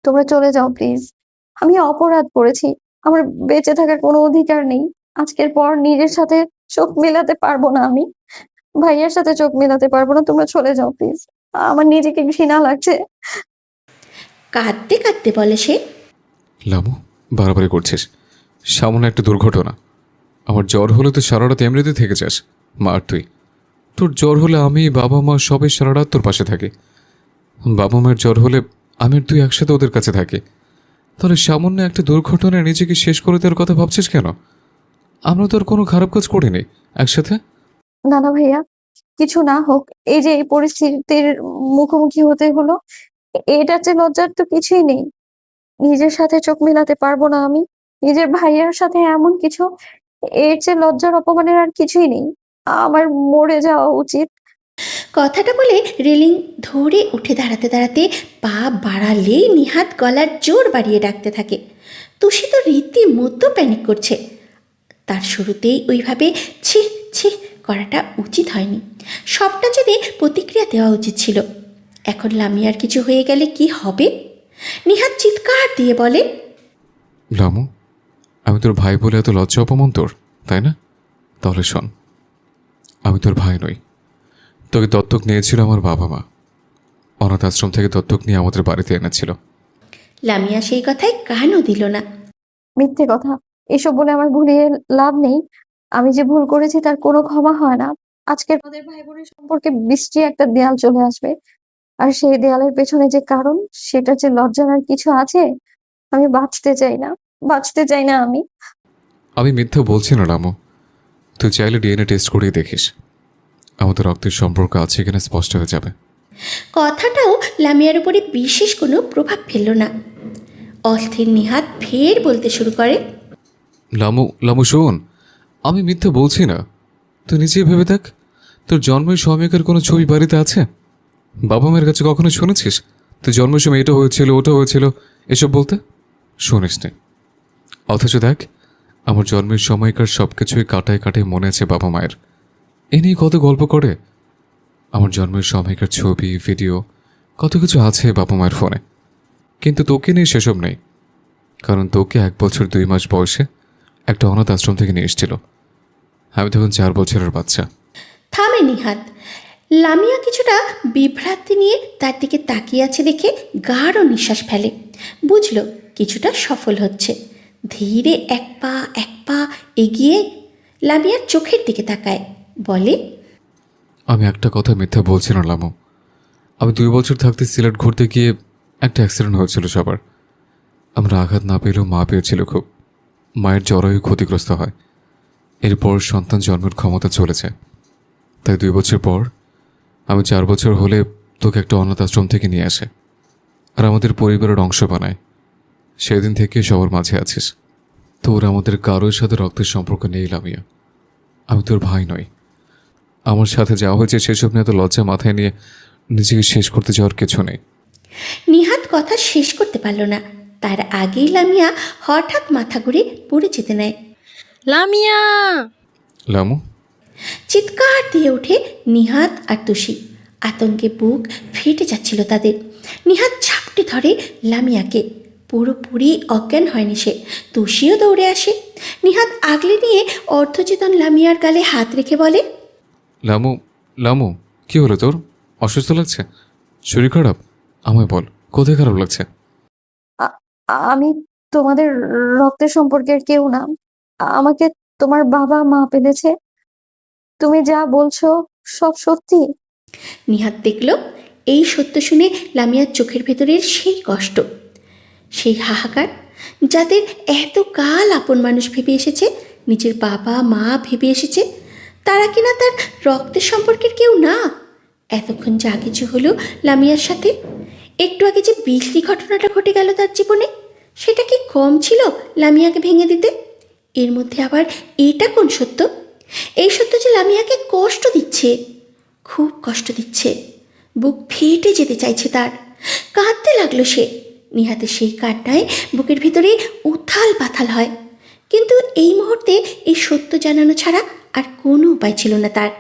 তোমরা চলে যাও প্লিজ। আমি অপরাধ করেছি, আমার বেঁচে থাকার কোনো অধিকার নেই। আজকের পর নিজের সাথে চোখ মেলাতে পারবো না আমি, ভাইয়ার সাথে চোখ মেলাতে পারবো না। তোমরা চলে যাও প্লিজ, আমার নিজেকে ঘৃণা লাগছে।
কাঁদতে কাঁদতে বলে সে।
লামু, বাড়াবাড়ি করছিস। সামান্য একটা দুর্ঘটনা। আমার জ্বর হলে তো সারা রাত এমনিতে থেকে যাস। মা আর তুই, তোর জ্বর হলে আমি, বাবা মা সবাই সারা রাত তোর পাশে থাকে। বাবা মায়ের জ্বর হলে আমি আর তুই একসাথে ওদের কাছে থাকি। তাহলে সামান্য একটা দুর্ঘটনায় নিজেকে শেষ করে দেওয়ার কথা ভাবছিস কেন? আমরা তো আর কোনো খারাপ কাজ করিনি একসাথে।
না না ভাইয়া, কিছু না হোক, এই যে এই পরিস্থিতির মুখোমুখি হতে হলো, এটার চেয়ে লজ্জার তো কিছুই নেই। নিজের সাথে চোখ মেলাতে পারবো না আমি, নিজের ভাইয়ার সাথে এমন কিছু, এর চেয়ে লজ্জার অপমানের আর কিছুই নেই। আমার মরে যাওয়া উচিত।
কথাটা বলে রেলিং ধরে উঠে দাঁড়াতে দাঁড়াতে পা বাড়ালেই নিহাত গলার জোর বাড়িয়ে ডাকতে থাকে। তুষি তো রীতিমতো প্যানিক করছে। তার শুরুতেই ওইভাবে ছি ছি করাটা উচিত হয়নি। সবটা জেনে প্রতিক্রিয়া দেওয়া উচিত ছিল। এখন লামিয়ার কিছু হয়ে গেলে কি হবে? নিহাত চিৎকার দিয়ে বলে,
লামু, আমি তোর ভাই বলে এত লজ্জা অপমান তোর, তাই না? তাহলে শোন, আমি তোর ভাই নই। তোকে দত্তক নিয়েছিল আমার বাবা মা। অনাথ আশ্রম থেকে দত্তক নিয়ে আমাদের বাড়িতে এনেছিল।
লামিয়া সেই কথায় কানও দিল না।
মিথ্যে কথা, এসব বলে আমার ভুলিয়ে লাভ নেই। আমি যে ভুল করেছি তার কোনো ক্ষমা হয় না। আজকের আমাদের ভাই বোনের সম্পর্কে বৃষ্টি একটা দেয়াল চলে আসবে, আর সেই দেয়ালের পেছনে যে কারণ, সেটা যে লজ্জার আর কিছু আছে। আমি বাঁচতে চাই না, বাঁচতে চাই না আমি।
আমি মিথ্যা বলছি না রামু। তুই চাইলে ডিএনএ টেস্ট করিয়ে দেখিস, আমাদের রক্তের সম্পর্ক আছে কিনা স্পষ্ট হয়ে যাবে।
কথাটাও লামিয়ার উপরে বিশেষ কোনো প্রভাব ফেলল না। অস্থির নিহাত ফের বলতে শুরু করে,
লামু লামু শোন, আমি মিথ্যা বলছি না। তুই নিজেই ভেবে দেখ, তোর জন্মের সময়কার কোনো ছবি বাড়িতে আছে? বাবা মায়ের কাছে কখনো শুনেছিস তুই জন্মের সময় এটা হয়েছিল ওটা হয়েছিল এসব বলতে? শুনিস নি। অথচ দেখ, আমার জন্মের সময়কার সব কিছুই কাটায় কাটায় মনে আছে বাবা মায়ের। এ নিয়ে কত গল্প করে। আমার জন্মের সময়কার ছবি ভিডিও কত কিছু আছে বাবা মায়ের ফোনে। কিন্তু তোকে নিয়ে সেসব নেই, কারণ তোকে 1 বছর 2 মাস বয়সে একটা অনাথ আশ্রম থেকে নিয়ে এসেছিল। আমি তখন 4 বছরের বাচ্চা।
থামে নিহাত। লামিয়া কিছুটা বিভ্রান্তি নিয়ে তার দিকে তাকিয়ে আছে দেখে গাঢ় নিঃশ্বাস ফেলে। বুঝল কিছুটা সফল হচ্ছে। ধীরে এক পা এগিয়ে লামিয়ার চোখের দিকে তাকায়, বলে,
আমি একটা কথা মিথ্যা বলছি না লামু। আমি 2 বছর থাকতে সিলেট ঘুরতে গিয়ে একটা অ্যাক্সিডেন্ট হয়েছিল সবার। আমরা আঘাত না পেলেও মা পেয়েছিল খুব। মায়ের জরায়ু ক্ষতিগ্রস্ত হয়, এরপর সন্তান জন্মের ক্ষমতা চলে যায়। তাই 2 বছর পর আমি 4 বছর হলে তোকে একটা অনাথ আশ্রম থেকে নিয়ে আসে, আর আমাদের পরিবারের অংশ বানায়। সেদিন থেকে সবার মাঝে আছিস। তোর আমাদের কারোর সাথে রক্তের সম্পর্ক নেই লামিয়া। আমি তোর ভাই নই। আমার সাথে যা হয়েছে সেসব নিয়ে এত লজ্জা মাথায় নিয়ে নিজেকে শেষ করতে যাওয়ার কিছু নেই।
নিহাত কথা শেষ করতে পারল না। তার আগেই লামিয়া হঠাৎ মাথা ঘুরে পড়ে যেতে নেয়।
লামিয়া!
লামু,
চিৎকার দিয়ে ওঠে নিহাত আর তুষি। আতঙ্কে বুক ফেটে যাচ্ছিল তাদের। নিহাত ঝাপটে ধরে লামিয়াকে, পুরোপুরি অজ্ঞান হয়নি সে, তুষিও দৌড়ে আসে। নিহাত আগলে নিয়ে অর্ধচেতন লামিয়ার গালে হাত রেখে বলে,
লামু, লামু, কি হলো তোর? অসুস্থ লাগছে? শরীর খারাপ? আমায় বল, কোথায় খারাপ লাগছে?
আ- আমি তোমাদের রক্তের সম্পর্কের কেউ না। আমাকে তোমার বাবা মা পেলেছে। তুমি যা বলছো সব সত্যি।
নিহাত দেখল এই সত্য শুনে লামিয়ার চোখের ভেতরের সেই কষ্ট, সেই হাহাকার, যাদের এত কাল আপন মানুষ ভেবে এসেছে, নিজের বাবা মা ভেবে এসেছে, তারা কিনা তার রক্তের সম্পর্কের কেউ না। এতক্ষণ যা কিছু হলো লামিয়ার সাথে, একটু আগে যে বিশ্রী ঘটনাটা ঘটে গেল তার জীবনে, সেটা কি কম ছিল লামিয়াকে ভেঙে দিতে? এর মধ্যে আবার এটা কোন সত্য? এই সত্য যে লামিয়াকে কষ্ট দিচ্ছে, খুব কষ্ট দিচ্ছে। বুক ফেটে যেতে চাইছে তার, কাঁদতে লাগলো সে। নিহাতের সেই কান্নায় বুকের ভিতরে উথাল পাথাল হয়। কিন্তু এই মুহূর্তে এই সত্য জানানো ছাড়া আর কোনো উপায় ছিল না তার।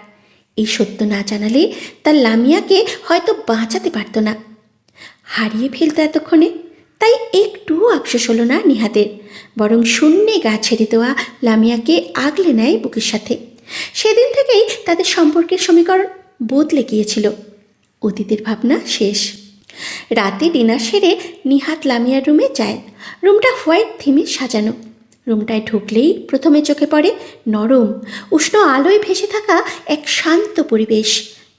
এই সত্য না জানালে তার লামিয়াকে হয়তো বাঁচাতে পারত না, হারিয়ে ফেলতো এতক্ষণে। তাই একটুও আফসোস হলো না নিহাতের, বরং শূন্যে গা ছেড়ে দেওয়া লামিয়াকে আগলে নেয় বুকের সাথে। সেদিন থেকেই তাদের সম্পর্কের সমীকরণ বদলে গিয়েছিল। অতীতের ভাবনা শেষ। রাতে ডিনার সেরে নিহাত লামিয়ার রুমে যায়। রুমটা হোয়াইট থিমে সাজানো। রুমটায় ঢুকলেই প্রথমে চোখে পড়ে নরম উষ্ণ আলোয় ভেসে থাকা এক শান্ত পরিবেশ।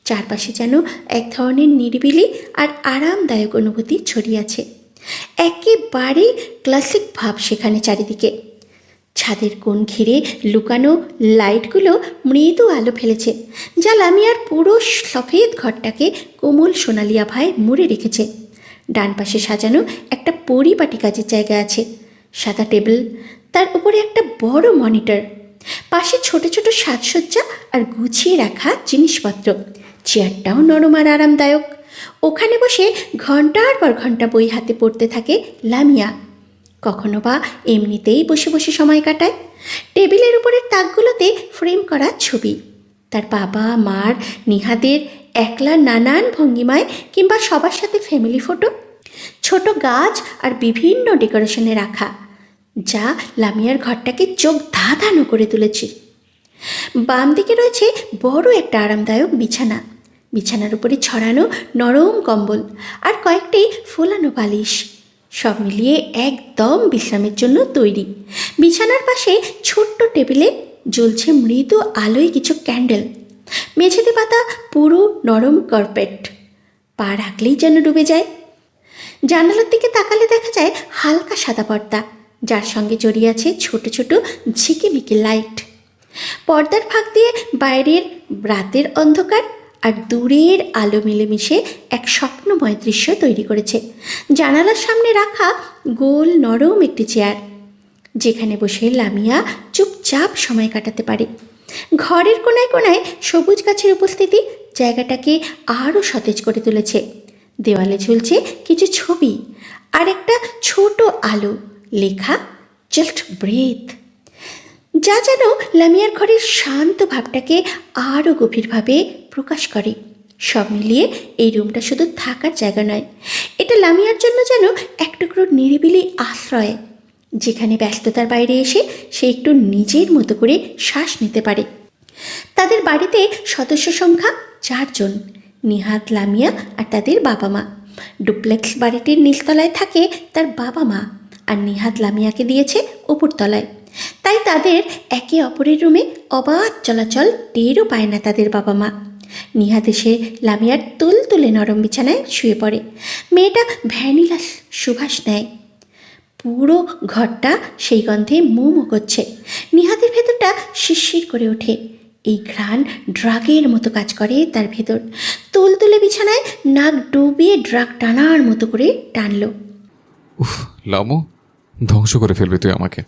চারপাশে যেন এক ধরনের নিরিবিলি আর আরামদায়ক অনুভূতি ছড়িয়ে আছে। একেবারে ক্লাসিক ভাব সেখানে চারিদিকে। ছাদের কোণ ঘিরে লুকানো লাইটগুলো মৃদু আলো ফেলেছে, যা লামিয়ার পুরো সফেদ ঘরটাকে কোমল সোনালি আভায় মুড়ে রেখেছে। ডান পাশে সাজানো একটা পরিপাটি কাজের জায়গা আছে, সাদা টেবিল, তার উপরে একটা বড় মনিটর, পাশে ছোট ছোট সাজসজ্জা আর গুছিয়ে রাখা জিনিসপত্র। চেয়ারটাও নরম আর আরামদায়ক। ওখানে বসে ঘন্টার পর ঘন্টা বই হাতে পড়তে থাকে লামিয়া। কখনো বা এমনিতেই বসে বসে সময় কাটায়। টেবিলের উপরের তাকগুলোতে ফ্রেম করা ছবি, তার বাবা মার, নিহাদের, একলা নানান ভঙ্গিমায় কিংবা সবার সাথে ফ্যামিলি ফটো, ছোট গাছ আর বিভিন্ন ডেকোরেশনে রাখা, যা লামিয়ার ঘরটাকে চোখ ধাঁধানো করে তুলেছে। বাম দিকে রয়েছে বড় একটা আরামদায়ক বিছানা, বিছানার উপরে ছড়ানো নরম কম্বল আর কয়েকটি ফোলানো বালিশ, সব মিলিয়ে একদম বিশ্রামের জন্য তৈরি। বিছানার পাশে ছোট্ট টেবিলে জ্বলছে মৃদু আলোয় কিছু ক্যান্ডেল। মেঝেতে পাতা পুরো নরম কার্পেট, পা রাখলেই যেন ডুবে যায়। জানালার দিকে তাকালে দেখা যায় হালকা সাদা পর্দা, যার সঙ্গে জড়িয়ে আছে ছোট ছোট ঝিকিমিকি লাইট। পর্দার ফাঁক দিয়ে বাইরের রাতের অন্ধকার আর দূরের আলো মিলেমিশে এক স্বপ্নময় দৃশ্য তৈরি করেছে। জানালার সামনে রাখা গোল নরম একটি চেয়ার, যেখানে বসে লামিয়া চুপচাপ সময় কাটাতে পারে। ঘরের কোনায় কোনায় সবুজ গাছের উপস্থিতি জায়গাটাকে আরও সতেজ করে তুলেছে। দেওয়ালে ঝুলছে কিছু ছবি আর একটা ছোট আলো, লেখা জাস্ট ব্রেথ, যা যেন লামিয়ার ঘরের শান্ত ভাবটাকে আরও গভীরভাবে প্রকাশ করে। সব মিলিয়ে এই রুমটা শুধু থাকার জায়গা নয়, এটা লামিয়ার জন্য যেন এক টুকরো নিরিবিলি আশ্রয়, যেখানে ব্যস্ততার বাইরে এসে সে একটু নিজের মতো করে শ্বাস নিতে পারে। তাদের বাড়িতে সদস্য সংখ্যা 4 জন, নিহাত, লামিয়া আর তাদের বাবা মা। ডুপ্লেক্স বাড়িটির নিচতলায় থাকে তার বাবা মা, আর নিহাত লামিয়াকে দিয়েছে ওপরতলায়। তাই তাদের একে অপরের রুমে অবাধ চলাচল টেরও পায় না তাদের বাবা মা। নিহাত এসে লামিয়ার তুলতুলে নরম বিছানায় শুয়ে পড়ে। মেয়েটা ভ্যানিলা সুবাস নেয়, পুরো ঘরটা সেই গন্ধে মোমো করছে। নিহাতের ভেতরটা শিরশির করে ওঠে। এই ঘ্রাণ ড্রাগের মতো কাজ করে তার ভেতর। তুলতুলে বিছানায় নাক ডুবিয়ে ড্রাগ টানার মতো করে টানল।
উফ, লামু, ধ্বংস করে ফেলবি তুই আমাকে।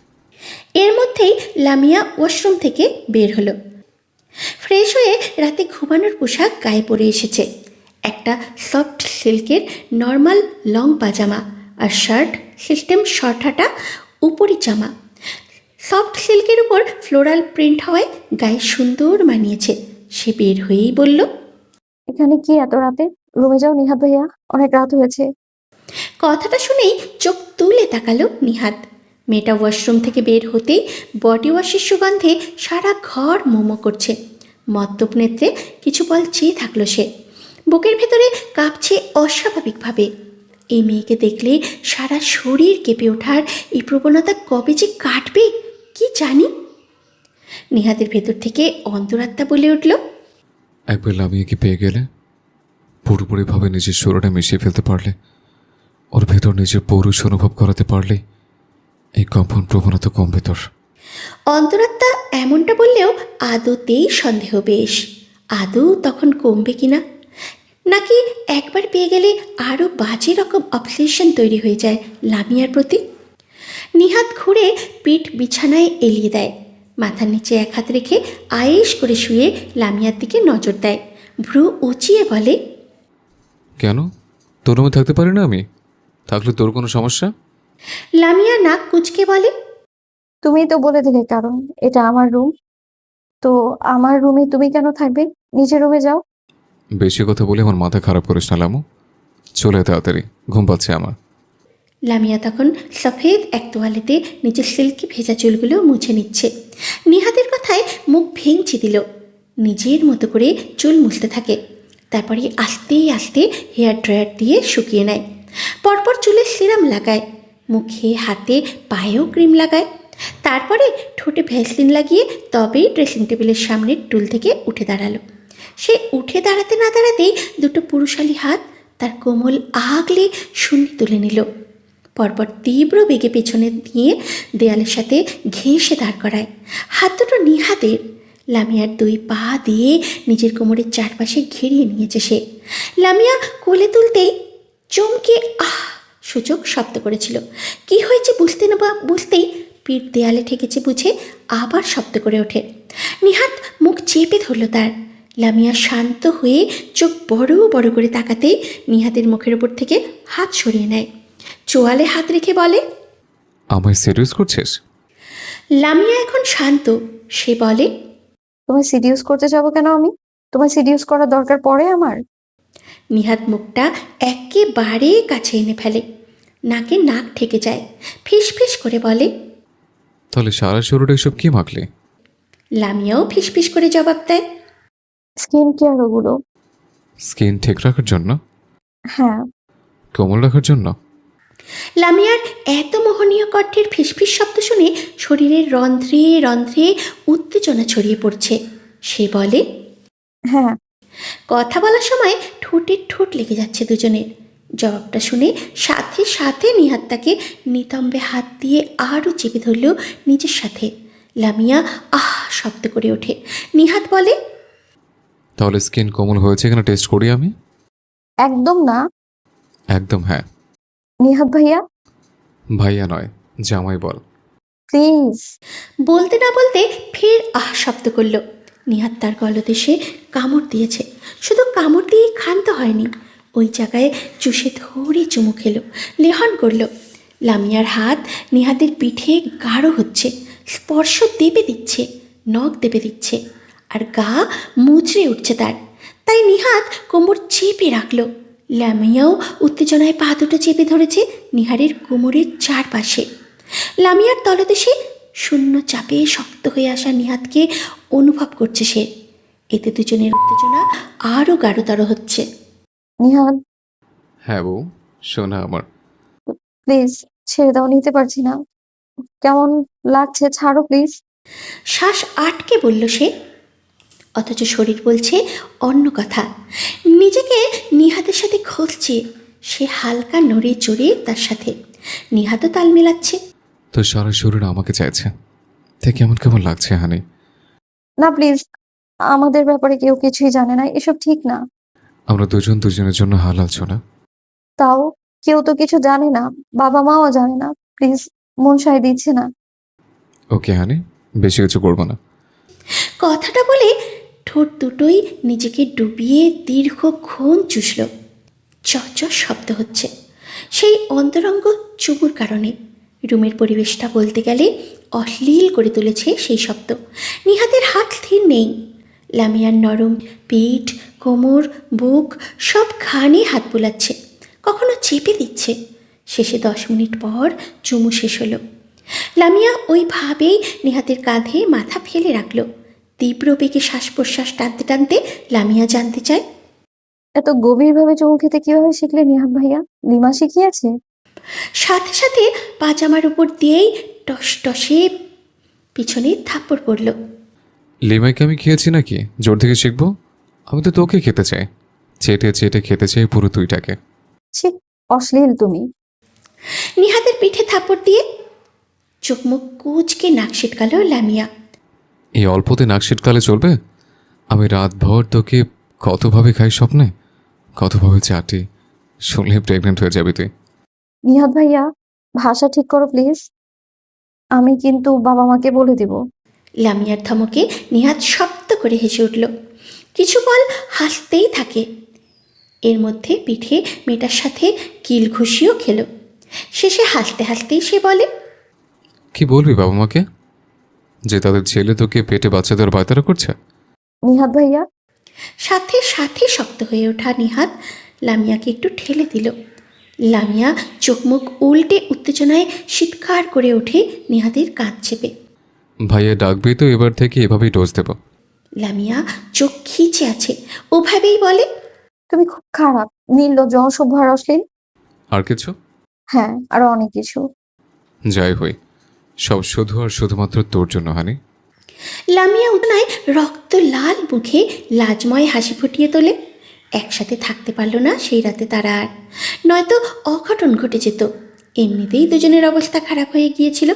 এর মধ্যেই লামিয়া ওয়াশরুম থেকে বের হলো। ফ্রেশ হয়ে রাতে ঘুমানোর পোশাক গায়ে পরে এসেছে, একটা সফট সিল্কের নর্মাল লং পাজামা আর শার্ট, সিস্টেম শর্ট হাটা উপরি জামা। সফট সিল্কের উপর ফ্লোরাল প্রিন্ট হওয়ায় গায়ে সুন্দর মানিয়েছে। সে বের হয়েই বলল,
এখানে কি এত রাতে? রুমে যাও নিহাত ভাইয়া, অনেক রাত হয়েছে।
কথাটা শুনেই চোখ তুলে তাকালো নিহাত। মেয়েটা ওয়াশরুম থেকে বের হতেই বডি ওয়াশের সুগন্ধে সারা ঘর মোমো করছে। মদ্যপ নেত্রে কিছু বল চেয়ে থাকলো সে। বুকের ভেতরে কাঁপছে অস্বাভাবিকভাবে। এই মেয়েকে দেখলে সারা শরীর কেঁপে ওঠার এই প্রবণতা কবে যে কাটবে কি জানি। নিহাতের ভেতর থেকে অন্তরাত্মা বলে উঠল,
একবার লামিয়াকে পেয়ে গেলে, পুরোপুরিভাবে নিজের শরীরে মিশিয়ে ফেলতে পারলে, ওর ভেতর নিজের পৌরুষ অনুভব করাতে পারলে এই কম্পন প্রবণতা কমবে তোর।
অন্তরাত্মা এমনটা বললেও আদতেই সন্দেহ বেশ। আদৌ তখন কমবে কিনা, নাকি একবার পেয়ে গেলে আরও বাজে রকম অবসেশন তৈরি হয়ে যায় লামিয়ার প্রতি। নিহাত ঘুরে পিঠ বিছানায় এলিয়ে দেয়, মাথার নিচে এক হাত রেখে আয়েশ করে শুয়ে লামিয়ার দিকে নজর দেয়। ভ্রু উঁচিয়ে বলে,
কেন, তোর রুমে থাকতে পারি না আমি? থাকলে তোর কোনো সমস্যা?
লামিয়া নাক কুঁচকে বলে,
তুমিই তো বলে দিলে কারণ এটা আমার রুম। তো আমার রুমে তুমি কেন থাকবে? নিজের রুমে যাও।
বেশি কথা বলে আমার মাথা খারাপ করিস না লামু। চলে আয় তাড়াতাড়ি, ঘুম পাচ্ছে আমার।
লামিয়া তখন সফেদ এক তোয়ালেতে নিজের সিল্কি ভেজা চুলগুলো মুছে নিচ্ছে। নিহাতের কথায় মুখ ভেঙচি দিল, নিজের মতো করে চুল মুছতে থাকে। তারপরে আস্তে আস্তে হেয়ার ড্রায়ার দিয়ে শুকিয়ে নেয়। পরপর চুলে সিরাম লাগায়, মুখে হাতে পায়েও ক্রিম লাগায়। তারপরে ঠোঁটে ভ্যাসলিন লাগিয়ে তবেই ড্রেসিং টেবিলের সামনের টুল থেকে উঠে দাঁড়ালো। সে উঠে দাঁড়াতে না দাঁড়াতেই দুটো পুরুষালী হাত তার কোমল আগলে শূন্যে তুলে নিল। পরপর তীব্র বেগে পেছনে দিয়ে দেয়ালের সাথে ঘেঁষে দাঁড় করায়। হাত দুটো নিহাতের। লামিয়ার দুই পা দিয়ে নিজের কোমরের চারপাশে ঘিরিয়ে নিয়েছে সে। লামিয়া কোলে তুলতেই চমকে আহ সূচক শব্দ করেছিল। কি হয়েছে বুঝতেই পিঠ দেয়ালে ঠেকেছে বুঝে আবার শব্দ করে ওঠে। নিহাত মুখ চেপে ধরল তার। লামিয়া শান্ত হয়ে চোখ বড় বড় করে তাকাতেই নিহাতের মুখের ওপর থেকে হাত সরিয়ে নেয়, চোয়ালে হাত রেখে বলে,
আমায় সিরিয়াস করছিস?
লামিয়া এখন শান্ত। সে বলে,
তোমায় সিডিউস করতে যাবো কেন আমি? তোমায় সিডিউস করার দরকার পড়ে আমার?
নিহাত মুখটা একেবারে কাছে এনে ফেলে, নাকে নাক ঠেকে যায়, ফিস ফিস করে বলে।
তাহলে সারা শরীরে এসব কি মাখলি?
লামিয়াও ফিস ফিস করে জবাব দেয়,
স্কিন কেয়ার ওগুলো।
স্কিন ঠিক রাখার জন্য?
হ্যাঁ।
কোমল রাখার জন্য?
লামিয়ার এত মোহনীয় কণ্ঠের ফিসফিস শব্দ শুনে শরীরের রন্ধ্রে রন্ধ্রে উত্তেজনা ছড়িয়ে পড়ছে। সে বলে,
হ্যাঁ।
কথা বলার সময় ঠোঁটের ঠোঁট লেগে যাচ্ছে দুজনের। জবাবটা শুনে সাথে সাথে নিহাত তাকে নিতম্বে হাত দিয়ে আরও চেপে ধরল নিজের সাথে। লামিয়া আহ শব্দ করে ওঠে। নিহাত বলে,
তাহলে স্কিন কোমল হয়েছে এখানে টেস্ট করি আমি?
একদম না।
একদম হ্যাঁ।
নিহাত ভাইয়া,
ভাইয়া নয়, জামাই বল।
প্লিজ।
বলতে না বলতে ফের আহ শব্দ করল। নিহাত তার গলদেশে কামড় দিয়েছে। শুধু কামড় দিয়ে ক্ষান্ত হয়নি, ওই জায়গায় চুষে ধরে চুমু খেলো, লেহন করল। লামিয়ার হাত নিহাতের পিঠে গাঢ় হচ্ছে, স্পর্শ দেবে দিচ্ছে, নখ দেবে দিচ্ছে, আর গা মুচড়ে উঠছে তার। তাই নিহাত কোমর চেপে রাখল। লামিয়াও উত্তেজনায় পা দুটো চেপে ধরেছে নিহারের কোমরের চারপাশে। লামিয়ার তলদেশে শূন্য চাপে শক্ত হয়ে আসা নিহাতকে অনুভব করছে সে। এতে দুজনের উত্তেজনা আরও গাঢ়তর হচ্ছে।
নিহাত,
হ্যাঁ বউ, শোনা আমার।
প্লিজ ছেড়ে দাও, নিতে পারছি না। কেমন লাগছে, ছাড়ো প্লিজ।
শ্বাস আটকে বলল সে, অথচ শরীর বলছে অন্য কথা। নিজেকে নিহাতের সাথে ঘষছে সে, হালকা নড়ে চড়ে তার সাথে। নিহাতও তাল মেলাচ্ছে।
তো সারা শরীর আমাকে চাইছে, তাই কেমন কেমন লাগছে হানি?
না প্লিজ, আমাদের ব্যাপারে কেউ কিছুই জানে না, এসব ঠিক না।
আমরা দুজন দুজনের জন্য হালাল ছোনা।
তাও কেউ তো কিছু জানে না, বাবা মাও জানে না। প্লিজ, মন সায় দিচ্ছে না।
ওকে হানি, বেশি কিছু করবো না।
কথাটা বলে ঠোঁট দুটোই নিজেকে ডুবিয়ে দীর্ঘক্ষণ চুষল। চচ শব্দ হচ্ছে, সেই অন্তরঙ্গ চুমুর কারণে। রুমের পরিবেশটা বলতে গেলে অশ্লীল করে তুলেছে সেই শব্দ। নিহাতের হাত স্থির নেই। লামিয়ার নরম পিঠ, কোমর, বুক সব খানে হাত বুলাচ্ছে, কখনো চেপে দিচ্ছে, শেষে 10 মিনিট পর চুমু শেষ হলো। লামিয়া ওইভাবেই নিহাতের কাঁধে মাথা ফেলে রাখল। তীব্র বেগে শ্বাস প্রশ্বাস টানতে টানতে লামিয়া জানতে চায়,
এত গভীরভাবে চুমু খেতে কিভাবে শিখলে নিহাত ভাইয়া? লিমা শিখিয়েছে?
সাথে সাথে পাজামার উপর দিয়েই টস টসে পিছনে থাপ্পড় পড়ল।
লিমাইকে আমি খেয়েছি নাকি জোর থেকে শিখবো? আমি তো তোকে খেতে চাই, চেটে চেটে খেতে চাই পুরো তুইটাকে।
ছি, অশ্লীল তুমি।
নিহাতের পিঠে থাপ্পড় দিয়ে চোখ মুখ কুচকে নাক ছিটকাল লামিয়া।
এই অল্পতে নাক শীতকালে চলবে? আমি রাতভর তোকে কতভাবে খাই স্বপ্নে, কতভাবে চাটি, শুনলে প্রেগনেন্ট হয়ে যাবি তুই।
নিহাত ভাইয়া, ভাষা ঠিক করো প্লিজ। আমি কিন্তু বাবা মাকে বলে দিব।
লামিয়ার ধমকে নিহাত শব্দ করে হেসে উঠল। কিছু বল হাসতেই থাকে। এর মধ্যে পিঠে মেয়েটার সাথে কিল ঘুষিও খেল। শেষে হাসতে হাসতেই সে বলে,
কি বলবি বাবা মাকে? যে তাদের ছেলে তোকে পেটে বাচ্চাদের বায়তারা করছে?
নিহাত ভাইয়া,
সাথে সাথে শক্ত হয়ে ওঠা নিহাত লামিয়াকে একটু ঠেলে দিল। লামিয়া চোখ মুখ উল্টে উত্তেজনায় চিৎকার করে ওঠে নিহাতের কাঁধ চেপে।
ভাইয়া ডাকবি তো এবার থেকে এভাবেই ডোজ দেব।
লামিয়া চোখ খিচে আছে, ওভাবেই বলে,
তুমি খুব খারাপ, নির্লজ্জ, অসভ্য আর অশ্লীল।
আর কিছু?
হ্যাঁ, আরো অনেক কিছু।
যাই হই, সব শুধু আর শুধুমাত্র তোর জন্য হানি।
লামিয়া উঠনায় রক্ত লাল মুখে লাজময় হাসি ফুটিয়ে তোলে। একসাথে থাকতে পারল না সেই রাতে তারা আর, নয়তো অঘটন ঘটে যেত। এমনিতেই দুজনের অবস্থা খারাপ হয়ে গিয়েছিল,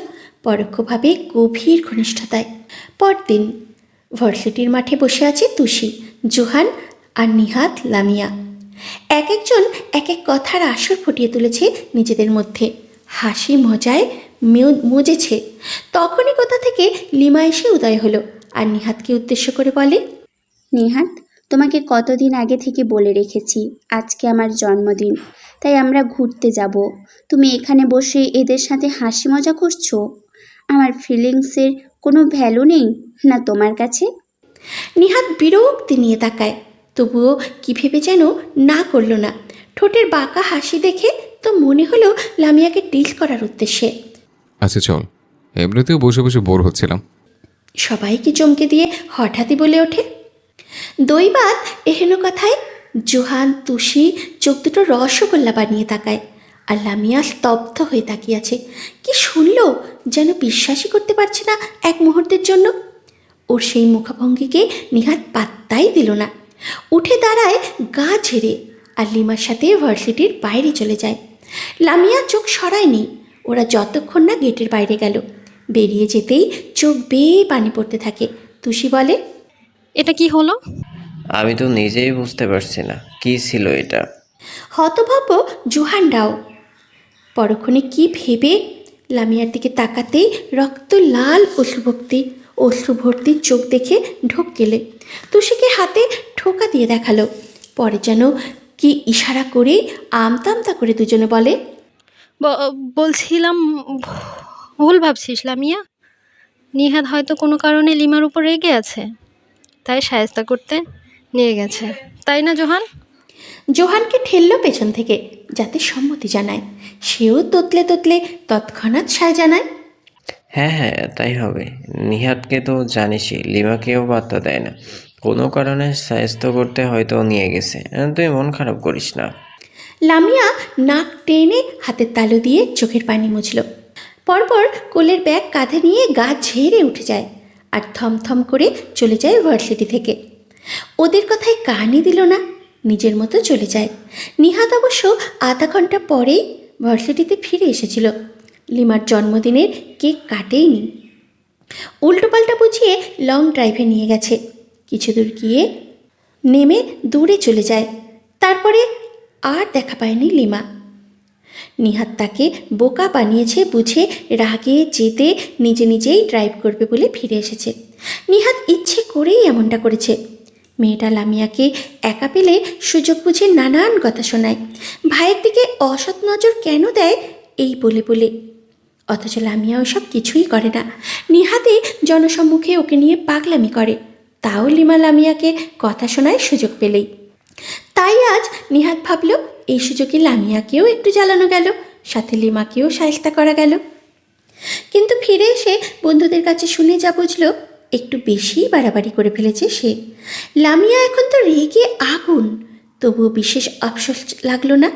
পরোক্ষভাবে গভীর ঘনিষ্ঠতায়। পরদিন ভার্সিটির মাঠে বসে আছে তুষি, জোহান আর নিহাত লামিয়া। এক একজন এক এক কথার আসর ফুটিয়ে তুলেছে নিজেদের মধ্যে, হাসি মজায় মজেছে। তখনই কোথা থেকে লিমা এসে উদয় হলো আর নিহাতকে উদ্দেশ্য করে বলে,
নিহাত, তোমাকে কতদিন আগে থেকে বলে রেখেছি আজকে আমার জন্মদিন, তাই আমরা ঘুরতে যাব। তুমি এখানে বসে এদের সাথে হাসি মজা করছো। আমার ফিলিংসের কোনো ভ্যালু নেই না তোমার কাছে?
নিহাত বিরক্তি নিয়ে তাকায়, তবুও কি ভেবে যেন না করল না। ঠোঁটের বাঁকা হাসি দেখে তো মনে হলো লামিয়াকে ডিল করার উদ্দেশ্যে।
আচ্ছা চল, এমনিতেও বসে বসে বোর হচ্ছিলাম।
সবাইকে চমকে দিয়ে হঠাৎই বলে ওঠে। দৈবাত এহেন কথায় জোহান তুষি চোখ দুটো রসগোল্লা বানিয়ে তাকায়, আর লামিয়া স্তব্ধ হয়ে তাকিয়ে আছে। কি শুনল যেন বিশ্বাসই করতে পারছে না এক মুহূর্তের জন্য। ওর সেই মুখভঙ্গিকে নিহাত পাত্তাই দিল না। উঠে দাঁড়ায় গা ঝেড়ে আর লিমার সাথে ভার্সিটির বাইরে চলে যায়। লামিয়া চোখ সরায়নি ওরা যতক্ষণ না গেটের বাইরে গেল। বেরিয়ে যেতেই চোখ বেয়ে পানি পড়তে থাকে। তুষি বলে,
এটা কি হলো?
আমি তো নিজেই বুঝতে পারছি না কি ছিল এটা।
হতভাব্য জোহানরাও। পরক্ষণে কি ভেবে লামিয়ার দিকে তাকাতেই রক্ত লাল অশ্রুভর্তি চোখ দেখে ঢোক গেলে তুষিকে হাতে ঠোকা দিয়ে দেখালো। পরে যেন কি ইশারা করে আমতা করে দুজনে বলে,
বলছিলাম, ভুল ভাবছিস লামিয়া। নিহাত হয়তো কোনো কারণে লিমার উপর রেগে আছে, তাই শায়েস্তা করতে নিয়ে গেছে, তাই না জোহান?
জোহানকে ঠেললো পেছন থেকে যাতে সম্মতি জানায়। সেও তোতলে তোতলে তৎক্ষণাৎ সায় জানায়,
হ্যাঁ হ্যাঁ, তাই হবে। নিহাতকে তো জানিসই, লিমাকেও বার্তা দেয় না। কোনো কারণে সাহায্য করতে হয়তো নিয়ে গেছে। তুই মন খারাপ করিস না।
লামিয়া নাক টেনে হাতের তালু দিয়ে চোখের পানি মুছল। পরপর কোলের ব্যাগ কাঁধে নিয়ে গা ঝেড়ে উঠে যায় আর থমথম করে চলে যায় ভার্সিটি থেকে। ওদের কথায় কানই দিল না, নিজের মতো চলে যায়। নিহাত অবশ্য আধা ঘন্টা পরেই ভার্সিটিতে ফিরে এসেছিল। লিমার জন্মদিনের কেক কাটেইনি, উল্টোপাল্টা বুঝিয়ে লং ড্রাইভে নিয়ে গেছে। কিছু দূর গিয়ে নেমে দূরে চলে যায়। তারপরে আর দেখা পায়নি লিমা। নিহাত তাকে বোকা বানিয়েছে বুঝে রাগে জেদে নিজেই ড্রাইভ করবে বলে ফিরে এসেছে। নিহাত ইচ্ছে করেই এমনটা করেছে। মেয়েটা লামিয়াকে একা পেলে সুযোগ বুঝে নানান কথা শোনায়, ভাইয়ের দিকে অসৎ নজর কেন দেয় এই বলে। অথচ লামিয়া ওসব কিছুই করে না। নিহাতে জনসম্মুখে ওকে নিয়ে পাগলামি করে, তাও লিমা লামিয়াকে কথা শোনায় সুযোগ পেলেই। তাই আজ নিহাত ভাবল এই সুযোগে লামিয়াকেও একটু জ্বালানো গেল, সাথে লিমাকেও সাহিস্তা করা গেল। কিন্তু ফিরে এসে বন্ধুদের কাছে শুনে যা বুঝল, একটু বেশিই বাড়াবাড়ি করে ফেলেছে সে। লামিয়া এখন তো রেগে আগুন, তবুও বিশেষ আফসোস লাগলো না।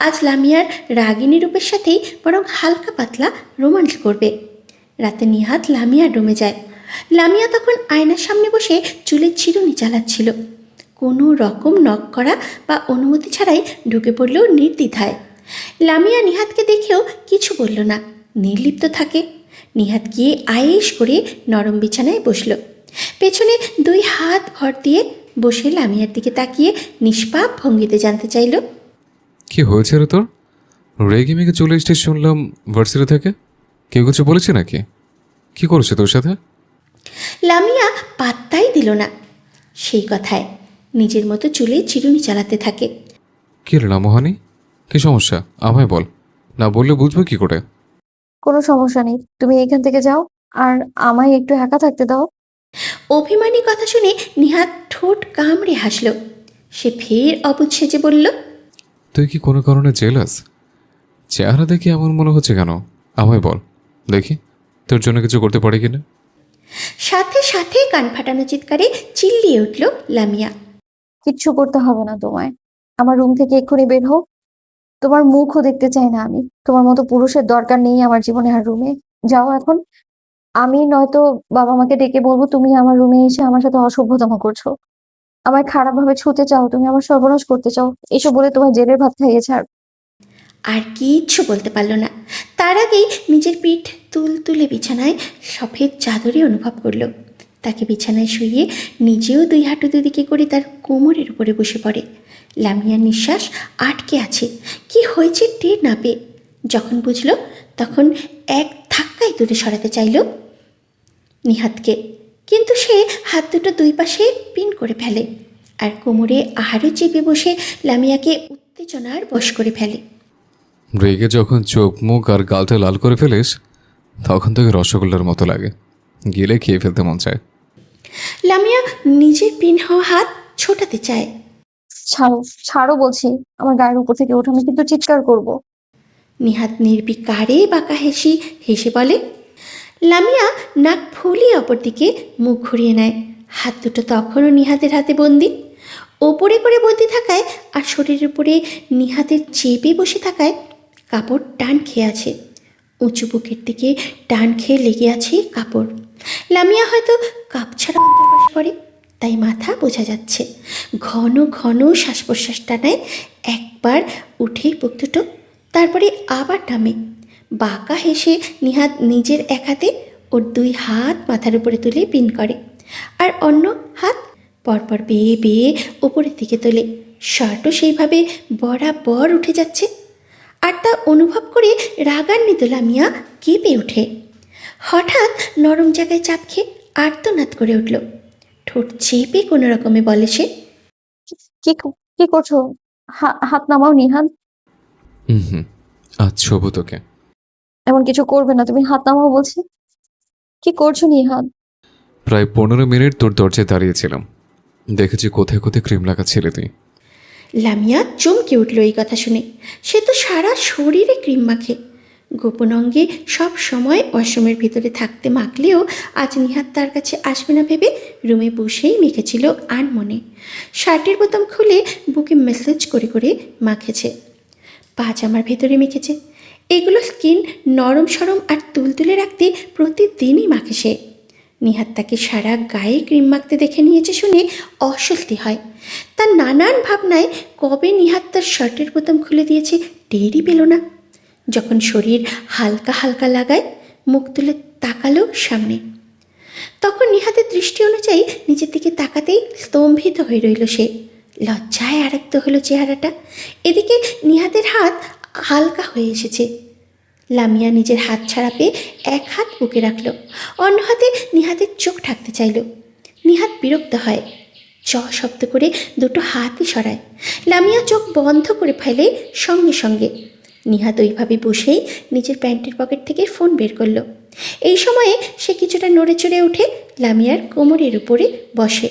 আজ লামিয়ার রাগিনী রূপের সাথেই বরং হালকা পাতলা রোমান্স করবে। রাতে নিহাত লামিয়ার রুমে যায়। লামিয়া তখন আয়নার সামনে বসে চুলের চিরুনি চালাচ্ছিল। কোনো রকম নক করা বা অনুমতি ছাড়াই ঢুকে পড়ল নির্দ্বিধায়। লামিয়া নিহাতকে দেখেও কিছু বলল না, নির্লিপ্ত থাকে। নিহাত গিয়ে আয়েশ করে নরম বিছানায় বসল। পেছনে 2 হাত ভর দিয়ে বসে লামিয়ার দিকে তাকিয়ে নিষ্পাপ ভঙ্গিতে জানতে চাইল,
কি হয়েছে রে তোর? রেগে মেগে চলে এসছিস শুনলাম ভার্সিটি থেকে। কেউ কিছু বলেছে নাকি? কি করেছে তোর সাথে?
লামিয়া পাত্তাই দিল না সেই কথায়, নিজের মতো চুলে চিরুনি চালাতে থাকে।
কি রে লামোহানি, কি সমস্যা আমায় বল, না বললে বুঝবো কি করে?
কোনো সমস্যা নেই, তুমি এখান থেকে যাও আর আমায় একটু একা থাকতে দাও।
অভিমানী কথা শুনে নিহাত ঠোঁট কামড়ে হাসল। সে ফের অবুঝ সেজে বলল,
তুই কি কোনো কারণে জেলাস? চেহারা দেখে এমন মনে হচ্ছে কেন? আমায় বল দেখি, তোর জন্য কিছু করতে পারি কিনা।
সাথে সাথে কান ফাটানো চিৎকারে চিল্লিয়ে উঠল লামিয়া।
কিচ্ছু করতে হবে না তোমায়, আমার রুম থেকে এক্ষুনি বের হও। তোমার মুখও দেখতে চাই না আমি, তোমার মতো পুরুষের দরকার নেই আমার জীবনে আর রুমে। যাও এখন, আমি নয়তো বাবা মাকে ডেকে বলবো তুমি আমার রুমে এসে আমার সাথে অসভ্যতম করছো। আমায় খারাপ ভাবে ছুঁতে চাও, তুমি আমার সর্বনাশ করতে চাও, এসব বলে তোমার জেলের ভাত খাইয়েছে।
আর কিচ্ছু বলতে পারল না। তার আগেই নিজের পিঠ তুলতুলে বিছানায় সফেদ চাদরে অনুভব করল। তাকে বিছানায় শুইয়ে নিজেও 2 হাঁটু দুদিকে করে তার কোমরের উপরে বসে পড়ে। লামিয়ার নিঃশ্বাস আটকে আছে, কি হয়েছে টের না পেয়ে। যখন বুঝল তখন এক ধাক্কায় দূরে সরাতে চাইল নিহাতকে, কিন্তু সে হাত দুটো 2 পাশে পিন করে ফেলে আর কোমরে আহারও চেপে বসে লামিয়াকে উত্তেজনার বশ করে ফেলে।
রেগে যখন চোখ মুখ আর গালটা লাল করে ফেলিস তখন তোকে রসগোল্লার মতো লাগে, গেলে খেয়ে ফেলতে মন চায়।
লামিয়া নিজের পিন হওয়া হাত ছোটাতে চায়।
ছাড়ো, ছাড়ো বলছি, আমার গায়ের উপর থেকে ওঠো, আমি কিন্তু চিৎকার করব।
নিহাত নির্বিকারে বাঁকা হেসে বলে। লামিয়া নাক ফুলিয়ে অপর দিকে মুখ ঘুরিয়ে নেয়। হাত দুটো তখনও নিহাতের হাতে বন্দি। ওপরে করে বন্দি থাকায় আর শরীরের উপরে নিহাতের চেপে বসে থাকায় কাপড় টান খেয়ে আছে। উঁচু বুকের দিকে টান খেয়ে লেগে আছে কাপড়। লামিয়া হয়তো কাপ ছাড়া অন্তর্বাস করে, তাই মাথা বোঝা যাচ্ছে। ঘন ঘন শ্বাস প্রশ্বাস টানায়, একবার উঠে বুক দুটো, তারপরে আবার নামে। বাঁকা হেসে নিহাত নিজের এক হাতে ওর 2 হাত মাথার উপরে তুলে পিন করে, আর অন্য হাত পরপর বেয়ে বেয়ে উপরের দিকে তোলে। শার্টও সেইভাবে বরাবর উঠে যাচ্ছে। আর তা অনুভব করে রাগান্বিত লামিয়া কেঁপে ওঠে। হঠাৎ নরম জায়গায় চাপ খেয়ে আর্তনাদ করে উঠল। ঠোঁট চেপে কোনো রকমে বলে সে,
কি কি করছো? হাত নামাও নিহান।
হুম, আজ ছবু তোকে।
এমন কিছু করবে না, তুমি হাত নামাও বলছি। কি করছো নিহান?
প্রায় 15 মিনিট তোর দরজায় দাঁড়িয়েছিলাম, দেখেছি কোথায় কোথায় ক্রিম লাগাচ্ছিলে তুই।
লামিয়া চমকে উঠল এই কথা শুনে। সে তো সারা শরীরে ক্রিম মাখে। গোপন অঙ্গে সব সময় ওয়াশরুমের ভিতরে থাকতে মাখলেও আজ নিহাত তার কাছে আসবে না ভেবে রুমে বসেই মেখেছিল আনমনে। শার্টের বোতাম খুলে বুকে মেসেজ করে করে মাখেছে, পাজামার ভেতরে মেখেছে। এগুলো স্কিন নরম সরম আর তুলতুলে রাখতে প্রতিদিনই মাখে সে। নিহাত তাকে সারা গায়ে ক্রিম মাখতে দেখে নিয়েছে শুনে অস্বস্তি হয়। তার নানান ভাবনায় কবে নিহাত তার শার্টের বোতাম খুলে দিয়েছে টেরই পেল না। যখন শরীর হালকা হালকা লাগায়, মুখ তুলে তাকালো সামনে, তখন নিহাতের দৃষ্টি অনুযায়ী নিজের দিকে তাকাতেই স্তম্ভিত হয়ে রইল সে। লজ্জায় আরেকটু হলো চেহারাটা। এদিকে নিহাতের হাত হালকা হয়ে এসেছে। লামিয়া নিজের হাত ছাড়া পেয়ে এক হাত বুকে রাখল, অন্য হাতে নিহাতের চোখ ঢাকতে চাইল। নিহাত বিরক্ত হয়, শব্দ করে 2 হাতই সরায়। লামিয়া চোখ বন্ধ করে ফেলে সঙ্গে সঙ্গে। নিহাত ওইভাবে বসেই নিজের প্যান্টের পকেট থেকে ফোন বের করলো। এই সময়ে সে কিছুটা নড়ে চড়ে উঠে লামিয়ার কোমরের উপরে বসে।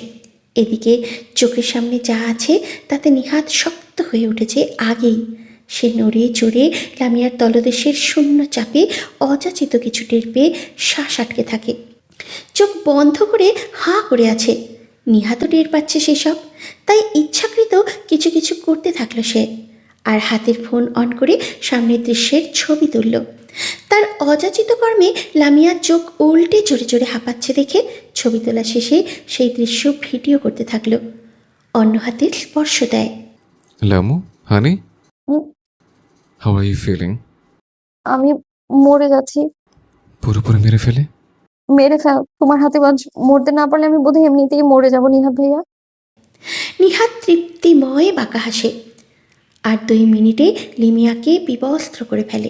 এদিকে চোখের সামনে যা আছে তাতে নিহাত শক্ত হয়ে উঠেছে আগেই। সে নড়ে চড়ে লামিয়ার তলদেশের শূন্য চাপে অযাচিত কিছু টের পেয়ে শ্বাস আটকে থাকে। চোখ বন্ধ করে হাঁ করে আছে। নিহাতও টের পাচ্ছে সেসব, তাই ইচ্ছাকৃত কিছু কিছু করতে থাকলো সে। আর হাতের ফোন অন করে সামনের দৃশ্যের ছবি তুলল। তার অযাচিত কর্মে লামিয়া চোখ উল্টে জোরে জোরে হাঁপাচ্ছে দেখে ছবি তোলা শেষে সেই দৃশ্য ভিডিও করতে থাকলো। অন্য হাতের স্পর্শ দেয়।
লামু, হানি,
উম,
হাউ আর ইউ ফিলিং?
আমি মরে যাচ্ছি।
পুরোপুরি মেরে ফেলে?
মেরে ফেল, তোমার হাতে মরতে না পারলে আমি বোধহয় এমনিতেই মরে যাবো নিহাত ভাইয়া।
নিহাত তৃপ্তিময় বাঁকা হাসে। আর 2 মিনিটে লিমিয়াকে বিবস্ত্র করে ফেলে।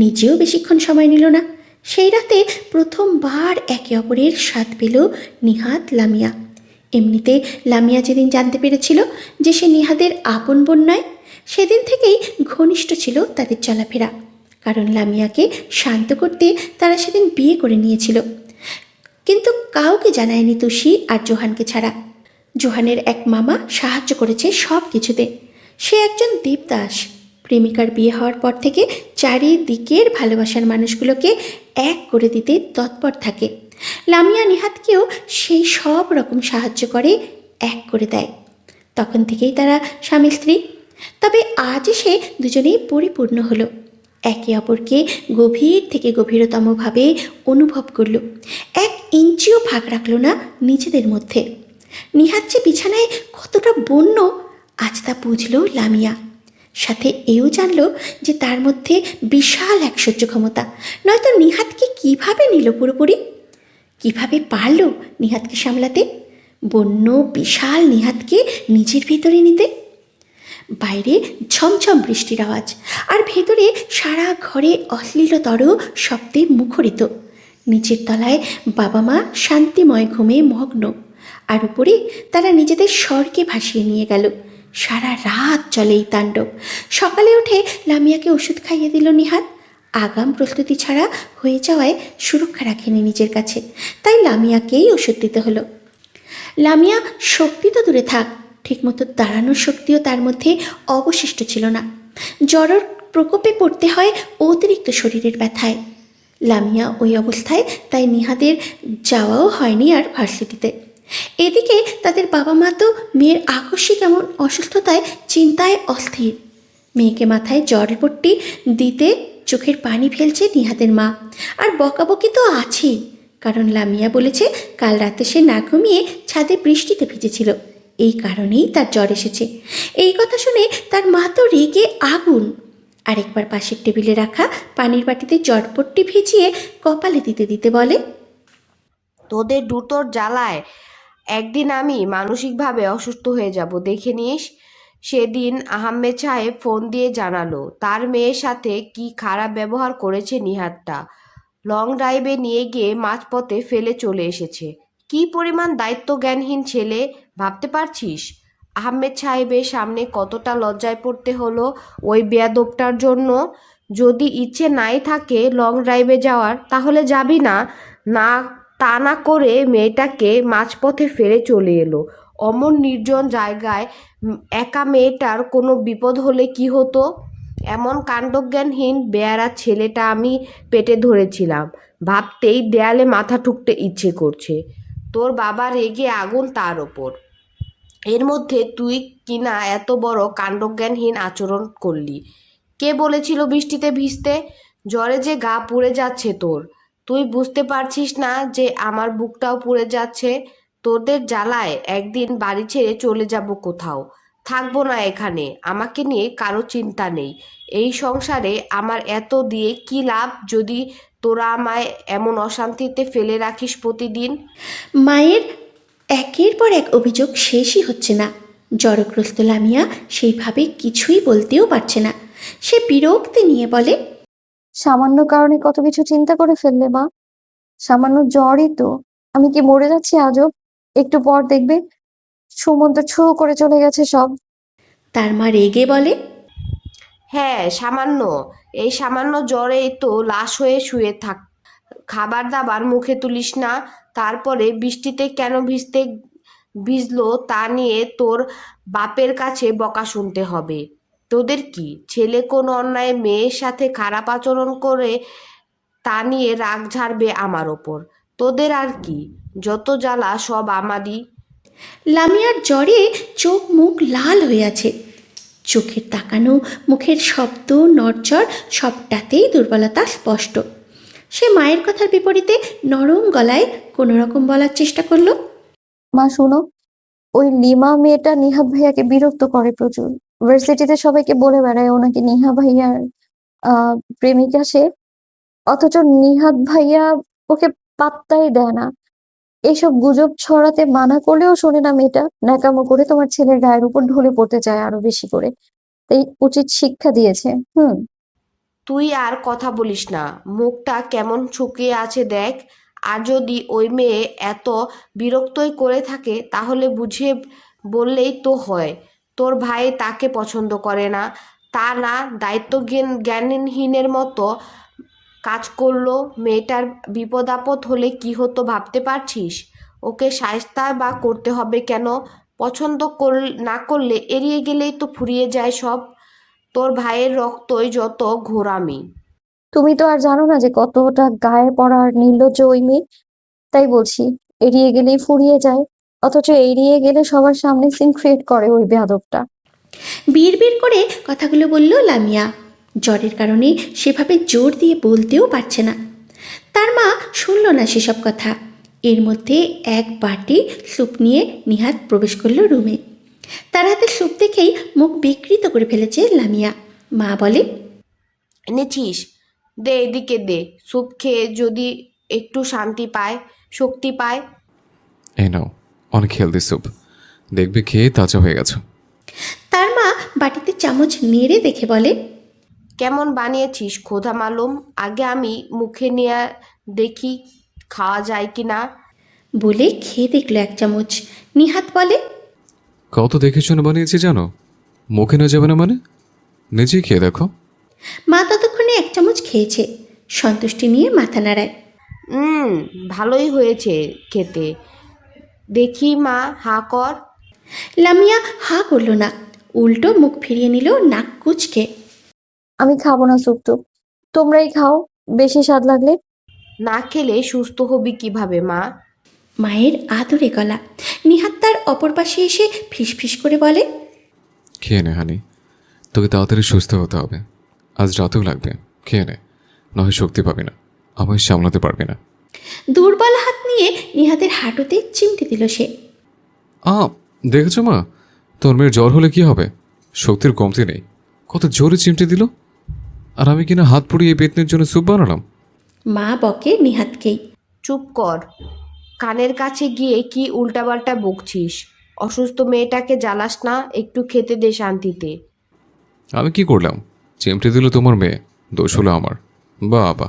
নিজেও বেশিক্ষণ সময় নিল না। সেই রাতে প্রথমবার একে অপরের স্বাদ পেল নিহাত লামিয়া। এমনিতে লামিয়া যেদিন জানতে পেরেছিল যে সে নিহাদের আপন বোন নয়, সেদিন থেকেই ঘনিষ্ঠ ছিল তাদের চলাফেরা। কারণ লামিয়াকে শান্ত করতে তারা সেদিন বিয়ে করে নিয়েছিল, কিন্তু কাউকে জানায়নি তুষি আর জোহানকে ছাড়া। জোহানের এক মামা সাহায্য করেছে সব কিছুতে। সে একজন দেবদাস। প্রেমিকার বিয়ে হওয়ার পর থেকে চারিদিকের ভালোবাসার মানুষগুলোকে এক করে দিতে তৎপর থাকে। লামিয়া নিহাতকেও সেই সব রকম সাহায্য করে, এক করে দেয়। তখন থেকেই তারা স্বামী স্ত্রী। তবে আজ এসে দুজনেই পরিপূর্ণ হলো। একে অপরকে গভীর থেকে গভীরতমভাবে অনুভব করল। 1 ইঞ্চিও ফাঁক রাখল না নিজেদের মধ্যে। নিহাত যে বিছানায় কতটা বন্য আজ তা বুঝল লামিয়া। সাথে এও জানল যে তার মধ্যে বিশাল এক সহ্য ক্ষমতা। নয়তো নিহাতকে কিভাবে নিল পুরোপুরি? কিভাবে পারল নিহাতকে সামলাতে, বন্য বিশাল নিহাতকে নিজের ভিতরে নিতে? বাইরে ঝমঝম বৃষ্টির আওয়াজ, আর ভেতরে সারা ঘরে অশ্লীলতর শব্দে মুখরিত। নিচের তলায় বাবা মা শান্তিময় ঘুমে মগ্ন, আর উপরে তারা নিজেদের স্বর্গে ভাসিয়ে নিয়ে গেল। সারা রাত চলে এই তাণ্ডব। সকালে উঠে লামিয়াকে ওষুধ খাইয়ে দিল নিহাত। আগাম প্রস্তুতি ছাড়া হয়ে যাওয়ায় সুরক্ষা রাখেনি নিজের কাছে, তাই লামিয়াকেই ওষুধ দিতে হলো। লামিয়া শক্তি তো দূরে থাক, ঠিকমতো দাঁড়ানোর শক্তিও তার মধ্যে অবশিষ্ট ছিল না। জ্বরের প্রকোপে পড়তে হয় অতিরিক্ত শরীরের ব্যথায়। লামিয়া ওই অবস্থায় তাই নিহাদের যাওয়াও হয়নি আর ভার্সিটিতে। এদিকে তাদের বাবা মা তো মেয়ের আকস্মিক এমন অসুস্থতায় চিন্তায় অস্থির। মেয়েকে মাথায় জলপট্টি দিতে চোখের পানি ফেলছে নিহাদের মা। আর বকাবকি তো আছেই, কারণ লামিয়া বলেছে কাল রাতে সে না ঘুমিয়ে ছাদে বৃষ্টিতে ভিজেছিল, এই কারণেই তার জ্বর এসেছে। এই কথা শুনে তার মা তো রেগে আগুন। আরেকবার পাশের টেবিলে রাখা পানির বাটিতে জটপট্টি ভিজিয়ে কপালে দিতে দিতে বলে,
তোদের দুটোর জ্বালায় একদিন আমি মানসিকভাবে অসুস্থ হয়ে যাব, দেখে নিস। সেদিন আহমেদ সাহেব ফোন দিয়ে জানালো তার মেয়ের সাথে কি খারাপ ব্যবহার করেছে নিহাতটা। লং ড্রাইভে নিয়ে গিয়ে মাঝপথে ফেলে চলে এসেছে। কি পরিমাণ দায়িত্বজ্ঞানহীন ছেলে ভাবতে পারছিস? আহমেদ সাহেবের সামনে কতটা লজ্জায় পড়তে হলো ওই বেয়াদবটার জন্য। যদি ইচ্ছে নাই থাকে লং ড্রাইভে যাওয়ার, তাহলে যাবি না। না, তা না করে মেয়েটাকে মাঝপথে ফেলে চলে এলো। অমন নির্জন জায়গায় একা মেয়েটার কোনো বিপদ হলে কি হতো? এমন কাণ্ডজ্ঞানহীন বেয়ারা ছেলেটা আমি পেটে ধরেছিলাম, ভাবতেই দেয়ালে মাথা ঠুকতে ইচ্ছে করছে। তোর বাবা রেগে আগুন তার ওপর। এর মধ্যে তুই কিনা এত বড় কাণ্ডজ্ঞানহীন আচরণ করলি। কে বলেছিল বৃষ্টিতে ভিজতে? জ্বরে যে গা পুড়ে যাচ্ছে তোর, তুই বুঝতে পারছিস না যে আমার বুকটাও পুড়ে যাচ্ছে? তোদের জ্বালায় একদিন বাড়ি ছেড়ে চলে যাব কোথাও, থাকবো না এখানে। আমাকে নিয়ে কারো চিন্তা নেই। এই সংসারে আমার এত দিয়ে কি লাভ যদি তোরা আমায় এমন অশান্তিতে ফেলে রাখিস প্রতিদিন।
মায়ের একের পর এক অভিযোগ শেষই হচ্ছে না। জড়গ্রস্ত লামিয়া সেইভাবে কিছুই বলতেও পারছে না। সে বিরক্তি নিয়ে বলে,
সামান্য কারণে কত কিছু চিন্তা করে ফেললে মা। সামান্য জ্বরই তো, আমি কি মরে যাচ্ছি আজব? একটু পর দেখবে সুমন্ত ছু করে চলে গেছে সব।
তার মা রেগে বলে,
হ্যাঁ, সামান্য। এই সামান্য জ্বরেই তো লাশ হয়ে শুয়ে থাক। খাবার দাবার মুখে তুলিস না। তারপরে বৃষ্টিতে কেন ভিজলো তা নিয়ে তোর বাপের কাছে বকা শুনতে হবে। তোদের কি, ছেলে কোন অন্যায় মেয়ের সাথে খারাপ আচরণ করে তা নিয়ে রাগ ঝাড়বে আমার ওপর? তোদের আর কি, যত জ্বালা সব আমারই।
লামিয়ার জ্বরে চোখ মুখ লাল হয়ে আছে। চোখের তাকানো, মুখের শব্দ, নড়চড় সবটাতেই দুর্বলতা স্পষ্ট। সে মায়ের কথার বিপরীতে নরম গলায় কোনো রকম বলার চেষ্টা করলো।
মা শোনো, ওই লিমা মেয়েটা নিহাদ ভাইয়াকে বিরক্ত করে প্রচুর। ভার্সিটিতে সবাইকে বলে বেড়ায় ও নাকি নিহা ভাইয়ার প্রেমিকা সে। অথচ নিহাদ ভাইয়া ওকে পাত্তাই দেয় না। এইসব গুজব ছড়াতে মানা করলেও শোনে না মেয়েটা, ন্যাকামো করে তোমার ছেলের গায়ের উপর ঢলে পড়তে চায় আরো বেশি করে। তাই উচিত শিক্ষা দিয়েছে।
তুই আর কথা বলিস না, মুখটা কেমন শুকিয়ে আছে দেখ। আর যদি ওই মেয়ে এত বিরক্তই করে থাকে তাহলে বুঝিয়ে বললেই তো হয় তোর ভাই তাকে পছন্দ করে না, তা না জ্ঞানহীনের মতো কাজ করলো। মেয়েটার বিপদ আপদ হলে কি হতো ভাবতে পারছিস? ওকে শায়েস্তা বা করতে হবে কেন? পছন্দ না করলে এড়িয়ে গেলেই তো ফুরিয়ে যায় সব। তোর ভাইয়ের রক্তই যত ঘোরামি।
তুমি তো আর জানো না যে কতটা গায়ে পড়া আর নির্লজ্জ ওই মেয়ে। তাই বলছি, এড়িয়ে গেলেই ফুরিয়ে যায়। অথচ এড়িয়ে গেলে সবার সামনে সিন ক্রিয়েট করে ওই বেয়াদবটা।
বিড়বিড় করে কথাগুলো বলল লামিয়া। জ্বরের কারণে সেভাবে জোর দিয়ে বলতেও পারছে না। তার মা শুনল না সেসব কথা। এর মধ্যে এক বাটি স্যুপ নিয়ে নিহাত প্রবেশ করল রুমে। তার হাতে স্যুপ দেখেই মুখ বিকৃত করে ফেলেছে লামিয়া। মা বলে,
এনেছিস? দে এদিকে দে, স্যুপ খেয়ে যদি একটু শান্তি পায়, শক্তি পায়।
এই নাও, অনেক হেলদি স্যুপ, দেখবে খেয়ে তাজা হয়ে গেছে।
তার মা বাটিতে চামচ নেড়ে দেখে বলে,
কেমন বানিয়েছিস খোদা মালুম, আগে আমি মুখে নিয়ে দেখি খাওয়া যায় কি না।
বলে খেয়ে দেখল এক চামচ। নিহাত বলে,
কত দেখে শুনে বানিয়েছি জানো? মুখে না যাবে না মানে? নিজেই খেয়ে দেখো।
মা ততক্ষণে এক চামচ খেয়েছে। সন্তুষ্টি নিয়ে মাথা নাড়ায়।
ভালোই হয়েছে খেতে। দেখি মা, হা কর।
লামিয়া হা করল না, উল্টো মুখ ফিরিয়ে নিল নাক কুচকে।
আমি খাবো না স্যুপ টুপ, তোমরাই খাও বেশি স্বাদ লাগলে।
না খেলে সুস্থ হবি কিভাবে মা?
মায়ের আদরে গলা। নিহাত তার অপর পাশে এসে ফিসফিস করে বলে,
খেয়ে নে হানি, তোকে তাড়াতাড়ি সুস্থ হতে হবে। আজ রাতেও লাগবে, খেয়ে নে, নয় শক্তি পাবি না, আমায় সামলাতে পারবি না।
দুর্বল হাত নিয়ে নিহাতের হাঁটুতে চিমটে দিল সে।
দেখেছো মা, তোর মেয়ের জ্বর হলে কি হবে? শক্তির কমতি নেই, কত জোরে চিমটে দিল। আর আমি কিনা হাত পুড়িয়ে এই পেতনির জন্য স্যুপ বানালাম।
মা বকে নিহাতকেই।
চুপ কর, কানের কাছে গিয়ে কি উল্টাপাল্টা বকছিস? অসুস্থ মেয়েটাকে জ্বালাস না, একটু খেতে দে শান্তিতে।
আমি কি করলাম? চিমটে দিল তোমার মেয়ে, দোষ হলো আমার। বাবা,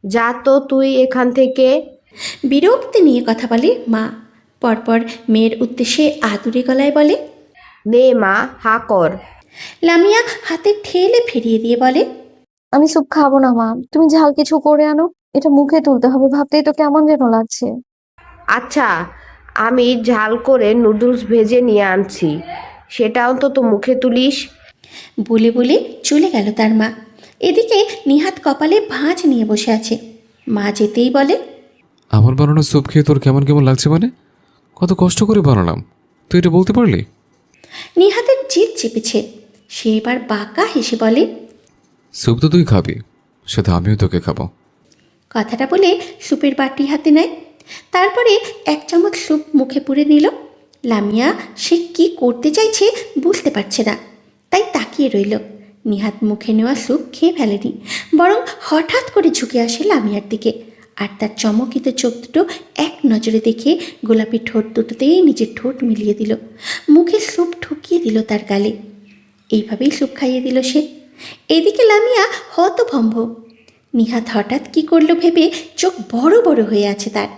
যা তো তুই এখান থেকে।
বিরক্তি নিয়ে কথা বলে মা। পরপর মেয়ের উদ্দেশ্যে আদুরে গলায় বলে,
নে মা, হা কর।
লামিয়া হাতে ঠেলে ফিরিয়ে দিয়ে বলে,
আমি স্যুপ খাবো না মা, তুমি ঝাল কিছু করে আনো। এটা মুখে তুলতে হবে, ভাবতেই তো কেমন যেন লাগছে।
আচ্ছা, আমি ঝাল করে নুডলস ভেজে নিয়ে আনছি, সেটা অন্তত মুখে তুলিস।
বলে বলে চলে গেল তার মা। এদিকে নিহাত কপালে ভাঁজ নিয়ে বসে আছে। মা যেতেই বলে,
আমার বানানো স্যুপ খেয়ে তোর কেমন কেমন লাগছে মানে? কত কষ্ট করে বানালাম, তুই এটা বলতে পারলি?
নিহাতের জিদ চেপেছে। সে এবার বাঁকা হেসে বলে,
স্যুপ তো তুই খাবি, সাথে আমিও তোকে খাবো।
কথাটা বলে স্যুপের বাটি হাতে নেয়। তারপরে এক চামচ স্যুপ মুখে পুরে নিল। লামিয়া সে কি করতে চাইছে বুঝতে পারছে না, তাই তাকিয়ে রইল। নিহাত মুখে নেওয়া স্যুপ খেয়ে ফেলেনি, বরং হঠাৎ করে ঝুঁকে আসে লামিয়ার দিকে। আর তার চমকিত চোখ দুটো এক নজরে দেখে গোলাপি ঠোঁট দুটোতেই নিজের ঠোঁট মিলিয়ে দিল। মুখে স্যুপ ঠুকিয়ে দিল তার গালে। এইভাবেই স্যুপ খাইয়ে দিল সে। এদিকে লামিয়া হতভম্ব। নিহাত হঠাৎ কি করলো ভেবে চোখ বড় বড় হয়ে আছে তার।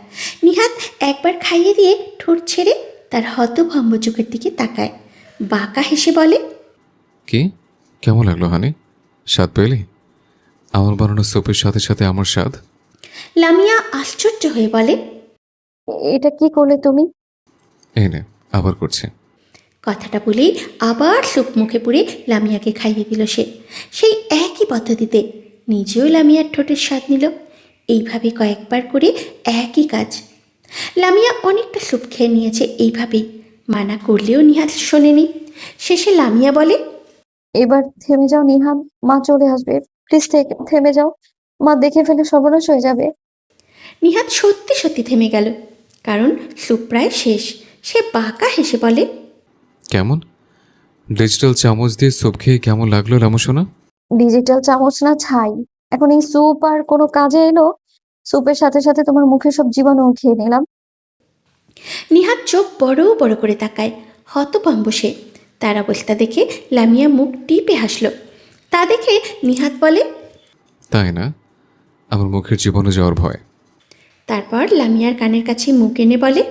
নিহাত একবার খাইয়ে দিয়ে ঠোঁট ছেড়ে তার হতভম্ব চোখের দিকে তাকায়। বাঁকা হেসে বলে,
কি কেমন লাগলো হানি? স্বাদ পেলি? আমার বানানো স্যুপের সাথে সাথে আমার স্বাদ।
লামিয়া আশ্চর্য হয়ে বলে,
এটা কি করলে তুমি?
এই নে, আবার করছি।
কথাটা বলেই আবার স্যুপ মুখে পুরে লামিয়াকে খাইয়ে দিল সে, সেই একই পদ্ধতিতে। নিজেও লামিয়ার ঠোঁটের স্বাদ নিল। এইভাবে কয়েকবার করে একই কাজ। লামিয়া অনেকটা স্যুপ খেয়ে নিয়েছে এইভাবেই, মানা করলেও নিহাত শোনেনি। শেষে লামিয়া বলে,
এবার থেমে যাও নিহান, মা চলে আসবে। প্লিজ থেমে যাও, মা দেখে ফেলে সর্বনাশ হয়ে যাবে।
নিহাত সত্যি সত্যি থেমে গেল, কারণ স্যুপ প্রায় শেষ। সে বাঁকা হেসে বলে,
কেমন? ডিজিটাল চামচ দিয়ে স্যুপ খেয়ে কেমন লাগলো রামুসোনা?
ডিজিটাল চামচ না ছাই, এখন এই স্যুপ আর কোনো কাজে এলো? স্যুপের সাথে সাথে তোমার মুখের সব জীবাণু খেয়ে নিলাম।
নিহাত চোখ বড় বড় করে তাকায়, হতভম্ব সে। তার অবস্থা দেখে লামিয়া মুখ টিপে হাসল। তা দেখে নিহাত বলে,
তাই না? আমার মুখের জীবাণু যাওয়ার ভয়।
তারপর লামিয়ার কানের কাছে মুখ এনে বলে,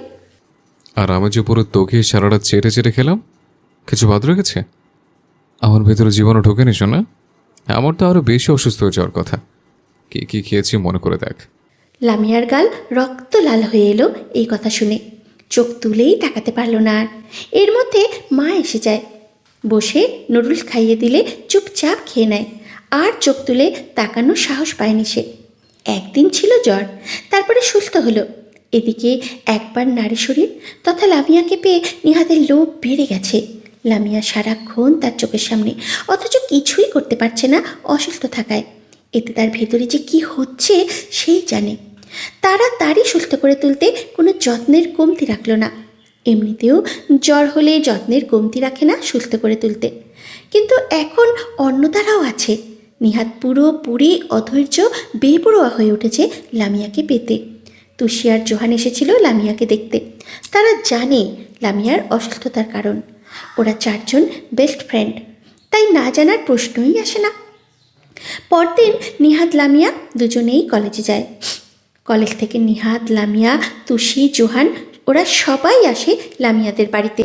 আর আমি যে পুরো তোকে সারা রাত চেটে চেটে খেলাম, কিছু বাদ রেখেছে? আমার ভেতরে জীবাণু ঢোকেনি শোনা? আমার তো আরও বেশি অসুস্থ হয়ে যাওয়ার কথা। কি কি খেয়েছি মনে করে দেখ।
লামিয়ার গাল রক্ত লাল হয়ে এলো এই কথা শুনে। চোখ তুলেই তাকাতে পারল না আর। এর মধ্যে মা এসে যায়। বসে নুডলস খাইয়ে দিলে চুপচাপ খেয়ে নেয়, আর চোখ তুলে তাকানোর সাহস পায়নি সে। একদিন ছিল জ্বর, তারপরে সুস্থ হলো। এদিকে একবার নারী শরীর তথা লামিয়াকে পেয়ে নিহাতের লোভ বেড়ে গেছে। লামিয়া সারাক্ষণ তার চোখের সামনে, অথচ কিছুই করতে পারছে না অসুস্থ থাকায়। এতে তার ভেতরে যে কি হচ্ছে সেই জানে। তাড়াতাড়ি সুস্থ করে তুলতে কোনো যত্নের কমতি রাখল না। এমনিতেও জ্বর হলে যত্নের কমতি রাখে না সুস্থ করে তুলতে। কিন্তু এখন অন্য তারাও আছে। নিহাত পুরোপুরি অধৈর্য বেপরোয়া হয়ে উঠেছে লামিয়াকে পেতে। তুষি আর জোহান এসেছিল লামিয়াকে দেখতে। তারা জানে লামিয়ার অসুস্থতার কারণ। ওরা চারজন বেস্ট ফ্রেন্ড, তাই না জানার প্রশ্নই আসে না। পরদিন নিহাত লামিয়া দুজনেই কলেজে যায়। কলেজ থেকে নিহাত, লামিয়া, তুষি, জোহান ওরা সবাই আসে লামিয়াদের বাড়িতে।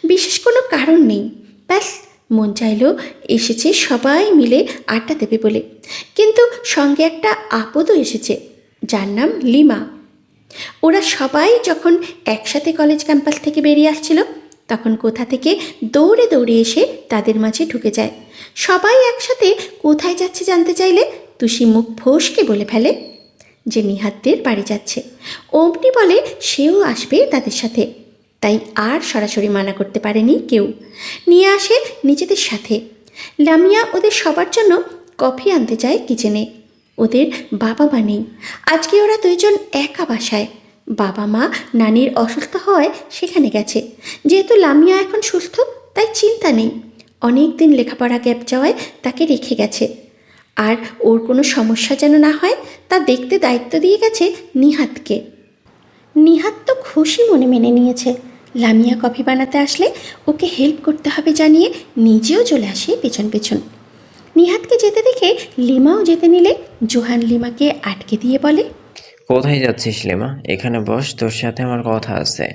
বিশেষ কোনো কারণ নেই, ব্যাস মন চাইলো এসেছে সবাই মিলে আড্ডা দেবে বলে। কিন্তু সঙ্গে একটা আপদও এসেছে, যার নাম লিমা। ওরা সবাই যখন একসাথে কলেজ ক্যাম্পাস থেকে বেরিয়ে আসছিল, তখন কোথা থেকে দৌড়ে দৌড়ে এসে তাদের মাঝে ঢুকে যায়। সবাই একসাথে কোথায় যাচ্ছে জানতে চাইলে তুষি মুখ ফসকে বলে ফেলে যে নিহাতদের বাড়ি যাচ্ছে। অমনি বলে সেও আসবে তাদের সাথে। তাই আর সরাসরি মানা করতে পারেনি কেউ, নিয়ে আসে নিজেদের সাথে। লামিয়া ওদের সবার জন্য কফি আনতে চায় কিচেনে। ওদের বাবা মা নেই, আজকে ওরা দুইজন একা বাসায়। বাবা মা নানির অসুস্থ হওয়ায় সেখানে গেছে। যেহেতু লামিয়া এখন সুস্থ, তাই চিন্তা নেই। অনেক দিন লেখাপড়া গ্যাপ যাওয়ায় তাকে রেখে গেছে। আর ওর কোনো সমস্যা যেন না হয় তা দেখতে দায়িত্ব দিয়ে গেছে নিহাতকে। নিহাত তো খুশি মনে মেনে নিয়েছে। লামিয়া কফি বানাতে আসলে ওকে হেল্প করতে হবে জানিয়ে নিজেও চলে আসে পেছন পেছন। নিহাতকে যেতে দেখে লিমাও যেতে নিলে জোহান লিমাকে আটকে দিয়ে বলে,
কোথায় যাচ্ছিস লিমা? এখানে বস, তোর সাথে আমার কথা আছে।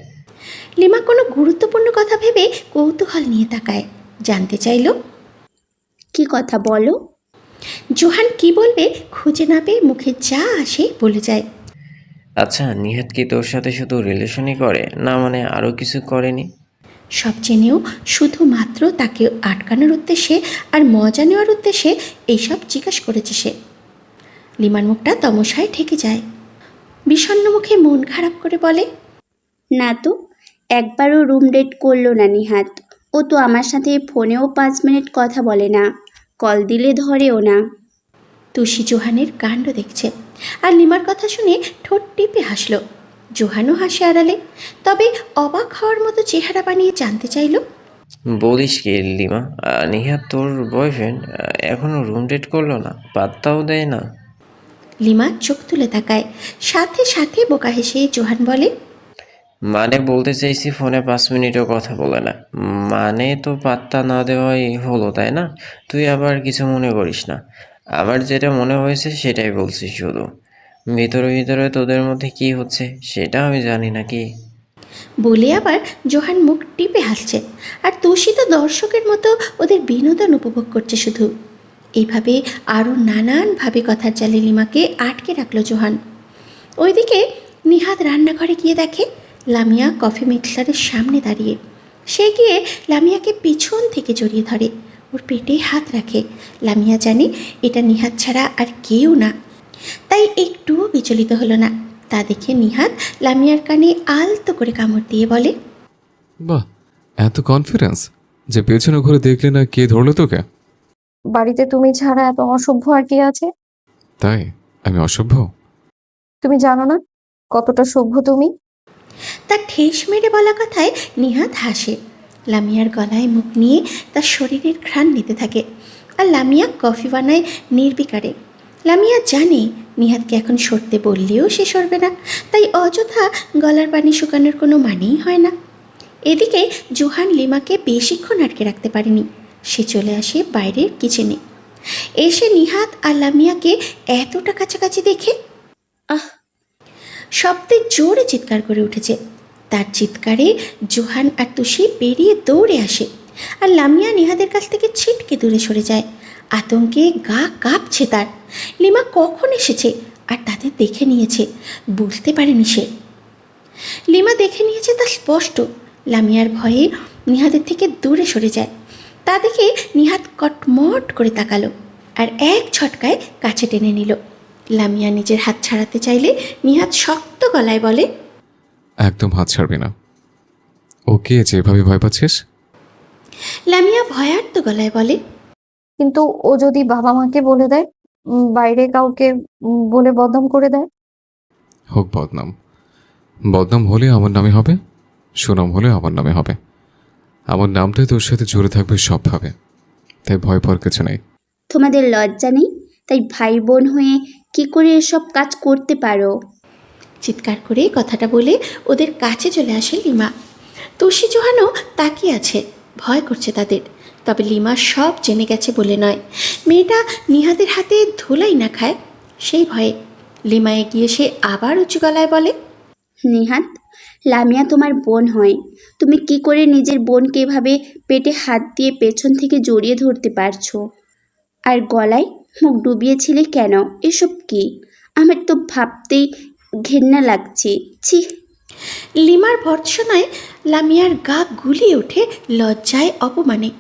লিমা কোনো গুরুত্বপূর্ণ কথা ভেবে কৌতূহল নিয়ে তাকায়, জানতে চাইল
কি কথা বলো?
জোহান কি বলবে খুঁজে না পেয়ে মুখে যা আসে বলে যায়।
আচ্ছা, নিহাত কি তোর সাথে শুধু রিলেশনই করে, না মানে আরও কিছু করেনি?
সব জেনেও শুধুমাত্র তাকে আটকানোর উদ্দেশ্যে আর মজা নেওয়ার উদ্দেশ্যে এইসব জিজ্ঞেস করেছে সে। লিমার মুখটা তমসায় ঠেকে যায়। বিষণ্ণ মুখে মন খারাপ করে বলে,
না তো, একবারও রুম ডেট করলো না নিহাত। ও তো আমার সাথে ফোনেও 5 মিনিট কথা বলে না, কল দিলে ধরেও না।
তুষি জোহানের কাণ্ড দেখছে আর লিমার কথা শুনে ঠোঁট টিপে হাসল। জোহানও হাসে আড়ালে, তবে অবাক হওয়ার মতো চেহারা বানিয়ে জানতে চাইল,
বলিস কি লিমা, নিহাত তোর বয়ফ্রেন্ড এখনো রুম ডেট করলো না? পাত্তাও দেয় না?
লিমা চোখ তুলে তাকায়, সাথে সাথে বোকা হেসে জোহান বলে,
মানে বলতে চাইছি ফোনে 5 মিনিটও কথা বলে না, মানে তো পাত্তা না দেওয়াই হলো, তাই না? তুই আবার কিছু মনে করিস না, আমার যেটা মনে হয়েছে সেটাই বলছি শুধু। ভিতরে ভিতরে তোদের মধ্যে কি হচ্ছে সেটা আমি জানি নাকি?
বলে আবার জোহান মুখ টিপে হাসছে। আর তুষি তো দর্শকের মতো ওদের বিনোদন উপভোগ করছে শুধু। এইভাবে আরও নানানভাবে কথার জালে লিমাকে আটকে রাখলো জোহান। ওইদিকে নিহাত রান্নাঘরে গিয়ে দেখে লামিয়া কফি মিক্সারের সামনে দাঁড়িয়ে। সে গিয়ে লামিয়াকে পিছন থেকে জড়িয়ে ধরে, ওর পেটে হাত রাখে। লামিয়া জানে এটা নিহাত ছাড়া আর কেউ না, তাই একটুও বিচলিত হলো না। তা দেখে নিহাত লামিয়ার কানে আলতো করে কামড় দিয়ে বলে,
বাহ, এত কনফিডেন্স যে পেছনে ঘুরে দেখলে না কে ধরলো তোকে?
বাড়িতে তুমি ছাড়া এত অসভ্য আর কে আছে?
তাই আমি অসভ্য?
তুমি জানো না কতটা সভ্য তুমি।
তার ঠেস মেরে বলা কথায় নিহাত হাসে। লামিয়ার গলায় মুখ নিয়ে তার শরীরের ঘ্রাণ নিতে থাকে, আর লামিয়া কফি বানায় নির্বিকারে। লামিয়া জানে নিহাতকে এখন সরতে বললেও সে সরবে না, তাই অযথা গলার পানি শুকানোর কোনো মানেই হয় না। এদিকে জোহান লিমাকে বেশিক্ষণ আটকে রাখতে পারেনি। সে চলে আসে বাইরের কিচেনে। এসে নিহাত আর লামিয়াকে এতটা কাছাকাছি দেখে
আহ
শব্দে জোরে চিৎকার করে উঠেছে। তার চিৎকারে জোহান আর তুষি বেরিয়ে দৌড়ে আসে, আর লামিয়া নিহাদের কাছ থেকে ছিটকে দূরে সরে যায়। আতঙ্কে গা কাঁপছে তার। লিমা কখন এসেছে আর তাদের দেখে নিয়েছে, বুঝতে পারেনি সে। লিমা দেখে নিয়েছে তা স্পষ্ট। লামিয়ার ভয়ে নিহাদের থেকে দূরে সরে যায়। তা দেখে নিহাত কটমট করে তাকালো আর এক ছটকায় কাছে টেনে নিল। লামিয়া নিজের হাত ছাড়াতে চাইলে নিহাত শক্ত গলায় বলে,
একদম হাত ছাড়বি না। ওকে যেভাবে ভয় পাচ্ছিস।
লামিয়া ভয়ার্ত গলায় বলে,
কিন্তু ও যদি বাবা মাকে বলে দেয়, বাইরে কাউকে বলে বদনাম করে দেয়?
হোক বদনাম, বদনাম হলে আমার নামে হবে, সুনাম হলে আমার নামে হবে। আমার নামটাই তোর সাথে জুড়ে থাকবে সবভাবে, তাই ভয় পাওয়ার কিছু নেই।
তোমাদের লজ্জা নেই? তাই ভাই বোন হয়ে কি করে এসব কাজ করতে পারো?
চিৎকার করে কথাটা বলে ওদের কাছে চলে আসে লিমা। তুষি জোহানও তাকিয়ে আছে, ভয় করছে তাদের। তবে লিমা সব জেনে গেছে বলে নয়, মেয়েটা নিহাতের হাতে ধুলাই না খায় সেই ভয়ে। লিমা এগিয়ে সে আবার উঁচু গলায় বলে,
নিহাত, লামিয়া তোমার বোন হয়, তুমি কি করে নিজের বোনকে এভাবে পেটে হাত দিয়ে পেছন থেকে জড়িয়ে ধরতে পারছো? আর গলায় মুখ ডুবিয়েছিলে কেন? এসব কি? আমার তো ভাবতেই ঘেন্না লাগছে। ছি।
লিমার ভর্ৎসনায় লামিয়ার গা গুলিয়ে ওঠে লজ্জায় অপমানে।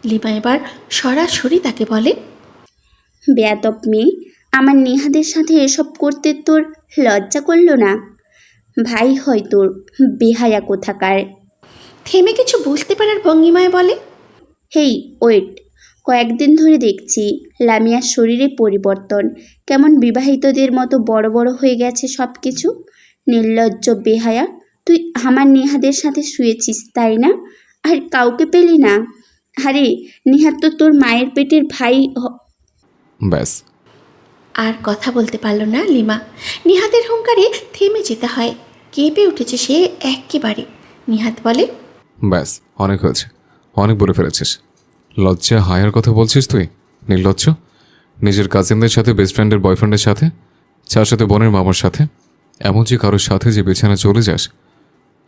লিমা এবার সরাসরি তাকে বলে,
বেয়াদব মেয়ে, আমার নেহাদের সাথে এসব করতে তোর লজ্জা করলো না? ভাই হয় তোর, বেহায়া কোথাকার।
থেমে কিছু বুঝতে পারার ভঙ্গিমায় বলে,
হেই ওয়েট, কয়েকদিন ধরে দেখছি লামিয়ার শরীরে পরিবর্তন, কেমন বিবাহিতদের মতো বড় বড় হয়ে গেছে সব কিছু। নির্লজ্জ বেহায়া, তুই আমার নেহাদের সাথে শুয়েছিস তাই না? আর কাউকে পেলি না? আরে নেহাত তো তোর মায়ের পেটের ভাই
ব্যাস,
আর কথা বলতে পারল না লিমা। নিহাতের হুঙ্কারে থেমে যেতে হয়। কেঁপে উঠেছে সে একেবারে। নিহাত বলে,
ব্যাস, অনেক হয়েছে, অনেক বলে ফেলেছিস। লজ্জা হায়ার কথা বলছিস তুই? নির্লজ্জ, নিজের কাজিনদের সাথে, বেস্ট ফ্রেন্ডের বয়ফ্রেন্ডের সাথে, যার সাথে বোনের মামার সাথে, এমন যে কারোর সাথে যে বিছানা চলে যাস,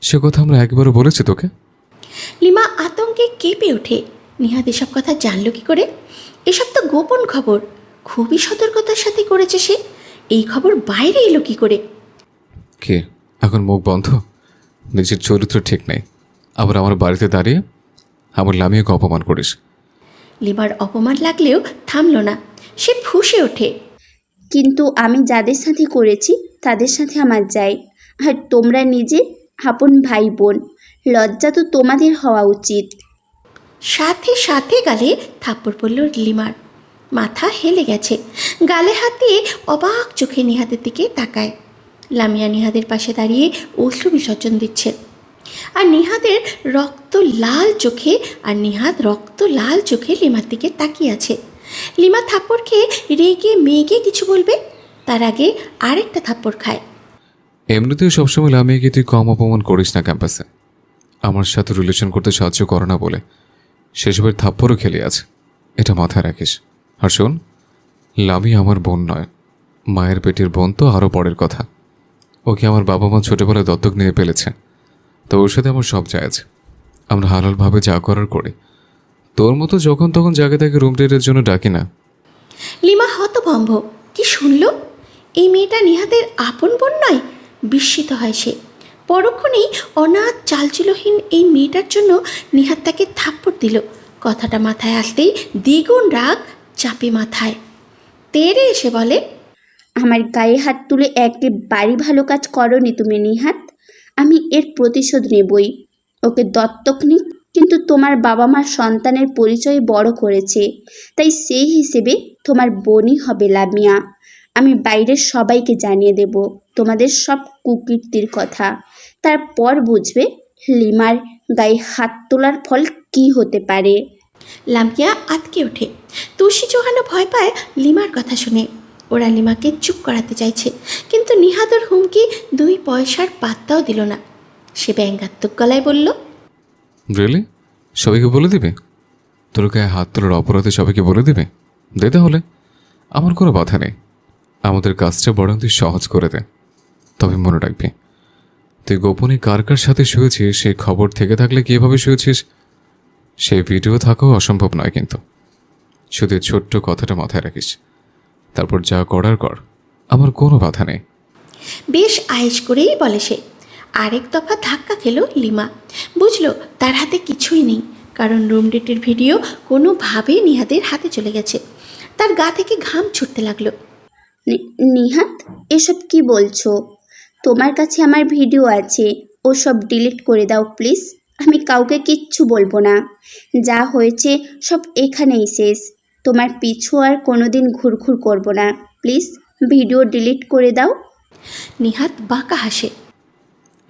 সে কথা আমরা একবারও বলেছি তোকে?
লিমা আতঙ্কে কেঁপে ওঠে। নিহাত এসব কথা জানল কি করে? এসব তো গোপন খবর, খুবই সতর্কতার সাথে করেছে সে। এই খবর বাইরে এলো কি করে?
কে এখন মুখ বন্ধ? নিজের চরিত্র ঠিক নেই, আবার আমার বাড়িতে দাঁড়িয়ে আমার লামিয়াকে অপমান করিস।
লিমার অপমান লাগলেও থামল না, সে ফুঁসে ওঠে।
কিন্তু আমি যাদের সাথে করেছি তাদের সাথে আমার যাই, আর তোমরা নিজে আপন ভাই বোন, লজ্জা তো তোমাদের হওয়া উচিত।
সাথে সাথে গালে থাপ্পড় পড়ল লিমার। মাথা হেলে গেছে, গালে হাত দিয়ে অবাক চোখে নিহাতের দিকে তাকায়। লামিয়া নিহাদের পাশে দাঁড়িয়ে অশ্রু বিসর্জন দিচ্ছে, আর নিহাদের রক্ত লাল চোখে লিমার দিকে তাকিয়ে আছে। লিমা থাপ্পড় খেয়ে রেগে মেগে কিছু বলবে, তার আগে আরেকটা থাপ্পড় খায়।
এমনিতেও সবসময় লামিয়াকে তুই কম অপমান করিস না ক্যাম্পাসে, আমার সাথে রিলেশন করতে সাহায্য করো না বলে সেসবের থাপ্পড়ও খেলে আছে, এটা মাথায় রাখিস। আর শোন, লামি আমার বোন নয়, মায়ের পেটের বোন তো আরও পরের কথা। ওকে আমার বাবা মা ছোটোবেলায় দত্তক নিয়ে ফেলেছে, তো ওর সাথে আমার সব যায় আছে, আমরা হালালভাবে যা করার করি। তোর মতো যখন তখন জায়গা থেকে রুম ডেটের জন্য ডাকি না।
লিমা হতভম্ব, কি শুনল? এই মেয়েটা নিহাতের আপন বোন নয়? বিস্মিত হয় সে। পরক্ষণেই অনাথ চালচিলহীন এই মেয়েটার জন্য নিহাত তাকে থাপ্পড় দিল। কথাটা মাথায় আসতেই দ্বিগুণ রাগ চাপে মাথায়। তেড়ে এসে বলে,
আমার গায়ে হাত তুলে একটি বাড়ি ভালো কাজ করনি তুমি নিহাত। আমি এর প্রতিশোধ নেবই। ওকে দত্তক নিক, কিন্তু তোমার বাবা মার সন্তানের পরিচয় বড় করেছে, তাই সেই হিসেবে তোমার বোনই হবে লামিয়া। আমি বাইরের সবাইকে জানিয়ে দেব তোমাদের সব কুকীর্তির কথা। তারপর বুঝবে লিমার গায়ে হাত তোলার ফল কী হতে পারে।
লামিয়া আতকে ওঠে। তুষি চৌহানও ভয় পায় লিমার কথা শুনে। ওরা লিমাকে চুপ করাতে চাইছে, কিন্তু নিহাতের হুমকি 2 পয়সার পাত্তাও দিল না। সে ব্যঙ্গাত্মক গলায় বলল,
রিয়েলি? সবাইকে বলে দিবে? তোর গায়ে হাত তোলার অপরাধে সবাইকে বলে দিবে? দে তাহলে, আমার কোনো বাধা নেই। আমাদের কাজটা বরং তুই সহজ করে দে। তবে মনে রাখবি, তুই গোপনে কার কার সাথে শুয়েছিস সেই খবর থেকে থাকলে কীভাবে শুয়েছিস সেই ভিডিও থাকাও অসম্ভব নয়। কিন্তু শুধু এই ছোট্ট কথাটা মাথায় রাখিস। তারপর যা করার কর, আমার কোনো বাধা নেই।
বেশ আয়েশ করেই বলে সে। আরেক দফা ধাক্কা খেল লিমা। বুঝল তার হাতে কিছুই নেই, কারণ রুম ডেটের ভিডিও কোনোভাবেই নিহাতের হাতে চলে গেছে। তার গা থেকে ঘাম ছুটতে লাগলো।
নিহাত, এসব কি বলছো? তোমার কাছে আমার ভিডিও আছে, ও সব ডিলিট করে দাও প্লিজ। আমি কাউকে কিচ্ছু বলবো না। যা হয়েছে সব এখানেই শেষ। তোমার পিছু আর কোনোদিন ঘুরঘুর করব না। প্লিজ ভিডিও ডিলিট করে দাও।
নিহাত বাঁকা হাসে।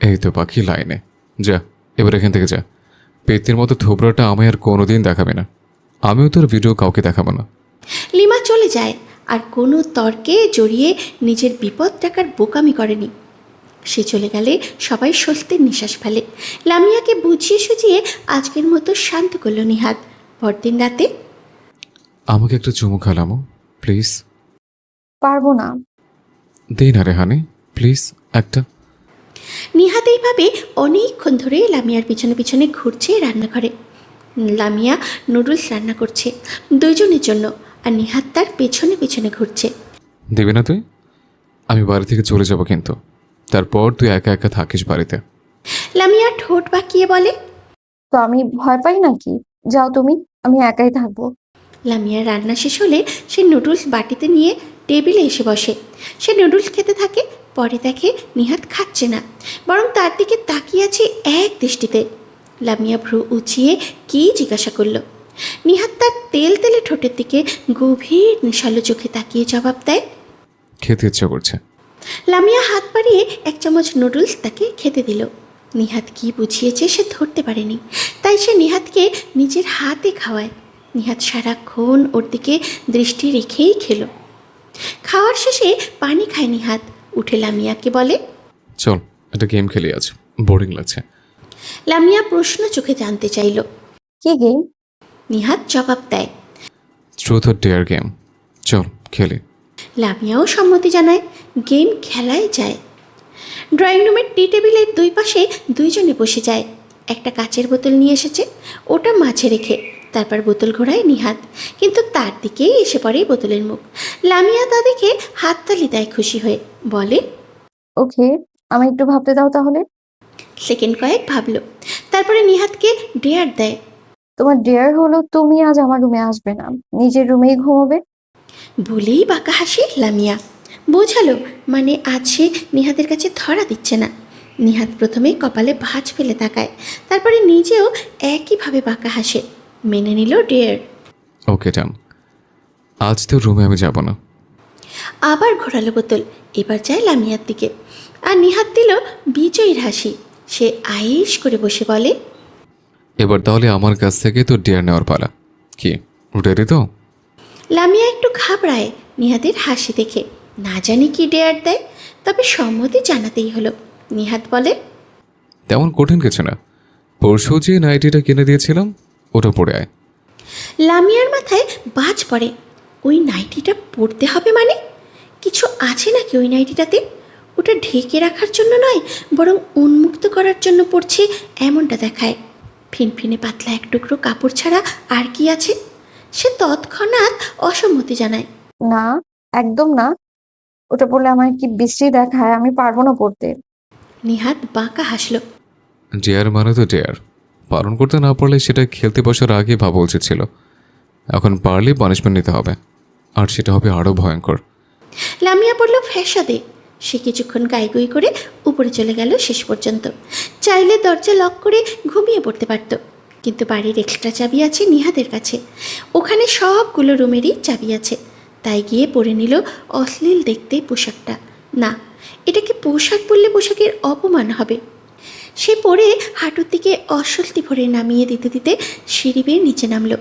এই তো বাকি লাইনে। যা, এবার এখান থেকে যা। পেতের মতো থোবরাটা আমায় আর কোনোদিন দেখাবে না। আমিও তোর ভিডিও কাউকে দেখাবো না।
লিমা চলে যায়, আর কোনো তর্কে জড়িয়ে নিজের বিপদ টাকার বোকামি করেনি। সে চলে গেলে সবাই স্বস্তির নিঃশ্বাস ফেলে। লামিয়াকে বুঝিয়ে সুঝিয়ে আজকের মতো শান্ত করল নিহাত। পরদিন রাতে,
আমাকে একটা চুমু খালামো প্লিজ।
পারবো না।
দে না রে হানি, প্লিজ একটা।
নিহাত এইভাবে অনেকক্ষণ ধরে লামিয়ার পিছনে পিছনে ঘুরছে রান্নাঘরে। লামিয়া নুডলস রান্না করছে দুজনের জন্য, আর নিহাত তার পেছনে পেছনে ঘুরছে।
দিবি না তুই? আমি বাড়ি থেকে চলে যাব, কিন্তু তারপর তুই একা একা থাকিস বাড়িতে।
লামিয়া ঠোঁট বাঁকিয়ে বলে,
তো আমি ভয় পাই নাকি? যাও তুমি, আমি একাই থাকবো।
লামিয়ার রান্না শেষ হলে সে নুডলস বাটিতে নিয়ে টেবিলে এসে বসে। সে নুডলস খেতে থাকে। পরে দেখে নিহাত খাচ্ছে না, বরং তার দিকে তাকিয়ে আছে এক দৃষ্টিতে। লামিয়া ভ্রু উঁচিয়ে কী জিজ্ঞাসা করল। নিহাত তার তেল তেলে ঠোঁটের দিকে গভীর নেশালো চোখে তাকিয়ে জবাব দেয়,
খেতে ইচ্ছা করছে।
লামিয়া হাত বাড়িয়ে 1 চামচ নুডলস তাকে খেতে দিল। নিহাত কি বুঝিয়েছে সে ধরতে পারেনি, তাই সে নিহাতকে নিজের হাতে খাওয়ায়। নিহাত সারাক্ষণ ওর দিকে দৃষ্টি রেখেই খেলো। খাওয়ার শেষে পানি খায় নিহাত। উঠে লামিয়াকে বলে,
চল একটা গেম খেলি, আজ বোরিং লাগছে।
লামিয়া প্রশ্ন চোখে জানতে চাইল।
কি গেম?
নিহাত জবাব দেয়,
ট্রুথ অর ডেয়ার গেম। চল খেলি।
লামিয়াও সম্মতি জানায়। গেম খেলায় যায়। ড্রয়িং রুমের টি টেবিলের 2 পাশে দুইজনে বসে যায়। একটা কাচের বোতল নিয়ে এসেছে, ওটা মাঝে রেখে তারপর বোতল ঘোরায় নিহাত, কিন্তু তার দিকেই এসে পড়ে বোতলের মুখ। লামিয়া তা দেখে হাততালি দেয় খুশি হয়ে, বলে,
ওকে, আমি একটু ভাবতে দাও তাহলে।
সেকেন্ড কয়েক ভাবল, তারপরে নিহাতকে ডেয়ার দেয়।
তোমার ডেয়ার হলো তুমি আজ আমার রুমে আসবে না, নিজের রুমেই ঘুমোবে।
বলেই বাঁকা হাসি লামিয়া। বোঝালো মানে আজ সে নিহাতের কাছে ধরা দিচ্ছে না। নিহাত প্রথমে কপালে ভাঁজ ফেলে তাকায়, তারপরে নিজেও একইভাবে বাঁকা হাসে। মেনে নিল ডেয়ার।
ওকে ডান, আজ তো রুমে আমি যাব না।
আবার ঘোরালো বোতল, এবার যায় লামিয়ার দিকে, আর নিহাত দিল বিজয়ীর হাসি। সে আয়েশ করে বসে বলে,
এবার তাহলে আমার কাছ থেকে তো ডেয়ার নেওয়ার পালা। কি রেডি তো?
লামিয়া একটু ঘাবড়ায় নিহাতের হাসি দেখে। না জানি কি ডেয়ার দেয়, তবে সম্মতি জানাতেই হলো। নিহাত বলে,
তেমন কঠিন কিছু না। পরশু যে নাইটিটা কিনে দিয়েছিলাম ওটা পরে আয়।
লামিয়ার মাথায় বাজ পড়ে। ওই নাইটিটা পরতে হবে মানে? কিছু আছে নাকি ওই নাইটিটাতে? ওটা ঢেকে রাখার জন্য নয়, বরং উন্মুক্ত করার জন্য পড়ছে এমনটা দেখায়। ফিনফিনে পাতলা এক টুকরো কাপড় ছাড়া আর কি আছে? সে তৎক্ষণাৎ অসম্মতি জানায়।
না, একদম না। ওটা পরলে আমার কি বিশ্রী দেখায়, আমি পারবো না পরতে।
নিহাত বাঁকা হাসল।
ডেয়ার মানে তো ডেয়ার, পালন করতে না পারলে সেটা খেলতে বসার আগে ভাবা উচিত ছিল। এখন পারলে পানিশমেন্ট নিতে হবে, আর সেটা হবে আরও ভয়ঙ্কর।
লামিয়া পড়ল ফ্যাসাদে। সে কিছুক্ষণ গাইগুই করে উপরে চলে গেল শেষ পর্যন্ত। চাইলে দরজা লক করে ঘুমিয়ে পড়তে পারত, কিন্তু বাড়ির এক্সট্রা চাবি আছে নিহাদের কাছে। ওখানে সবগুলো রুমেরই চাবি আছে। তাই গিয়ে পরে নিল অশ্লীল দেখতে পোশাকটা। না, এটাকে পোশাক বললে পোশাকের অপমান হবে। সে পরে হাঁটুর দিকে অস্বস্তি ভরে নামিয়ে দিতে দিতে সিঁড়ি বেয়ে নিচে নামল।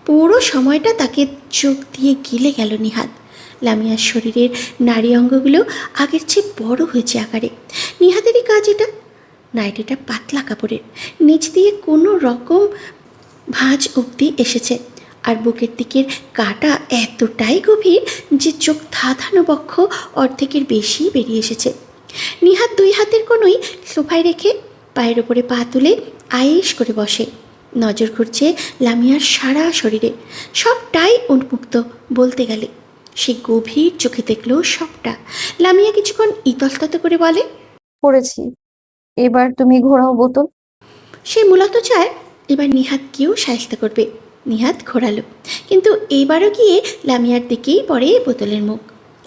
পুরো সময়টা তাকে চোখ দিয়ে গিলে গেল নিহাত। লামিয়ার শরীরের নারী অঙ্গগুলো আগের চেয়ে বড় হয়েছে আকারে। নিহাতেরই কাজ এটা। নাইটিটা পাতলা কাপড়ের, নিচ দিয়ে কোনো রকম ভাঁজ অবধি এসেছে, আর বুকের দিকের কাটা এতটাই গভীর যে চোখ ধাঁধানো বক্ষ অর্ধেকের বেশি বেরিয়ে এসেছে। নিহাত দুই হাতের কোনোই সোফায় রেখে পায়ের ওপরে পা তুলে আয়েশ করে বসে। নজর ঘুরছে লামিয়ার সারা শরীরে, সবটাই উন্মুক্ত বলতে গেলে। সে গভীর চোখে দেখল সবটা। লামিয়া কিছুক্ষণ ইতস্তত করে বলে,
করেছি, এবার তুমি ঘোরাও বোতল।
সে মূলত চায় এবার নিহাতকেও সাহায্য করবে। নিহাত ঘোরালো, কিন্তু এবারও গিয়ে লামিয়ার দিকেই পড়ে বোতলের মুখ।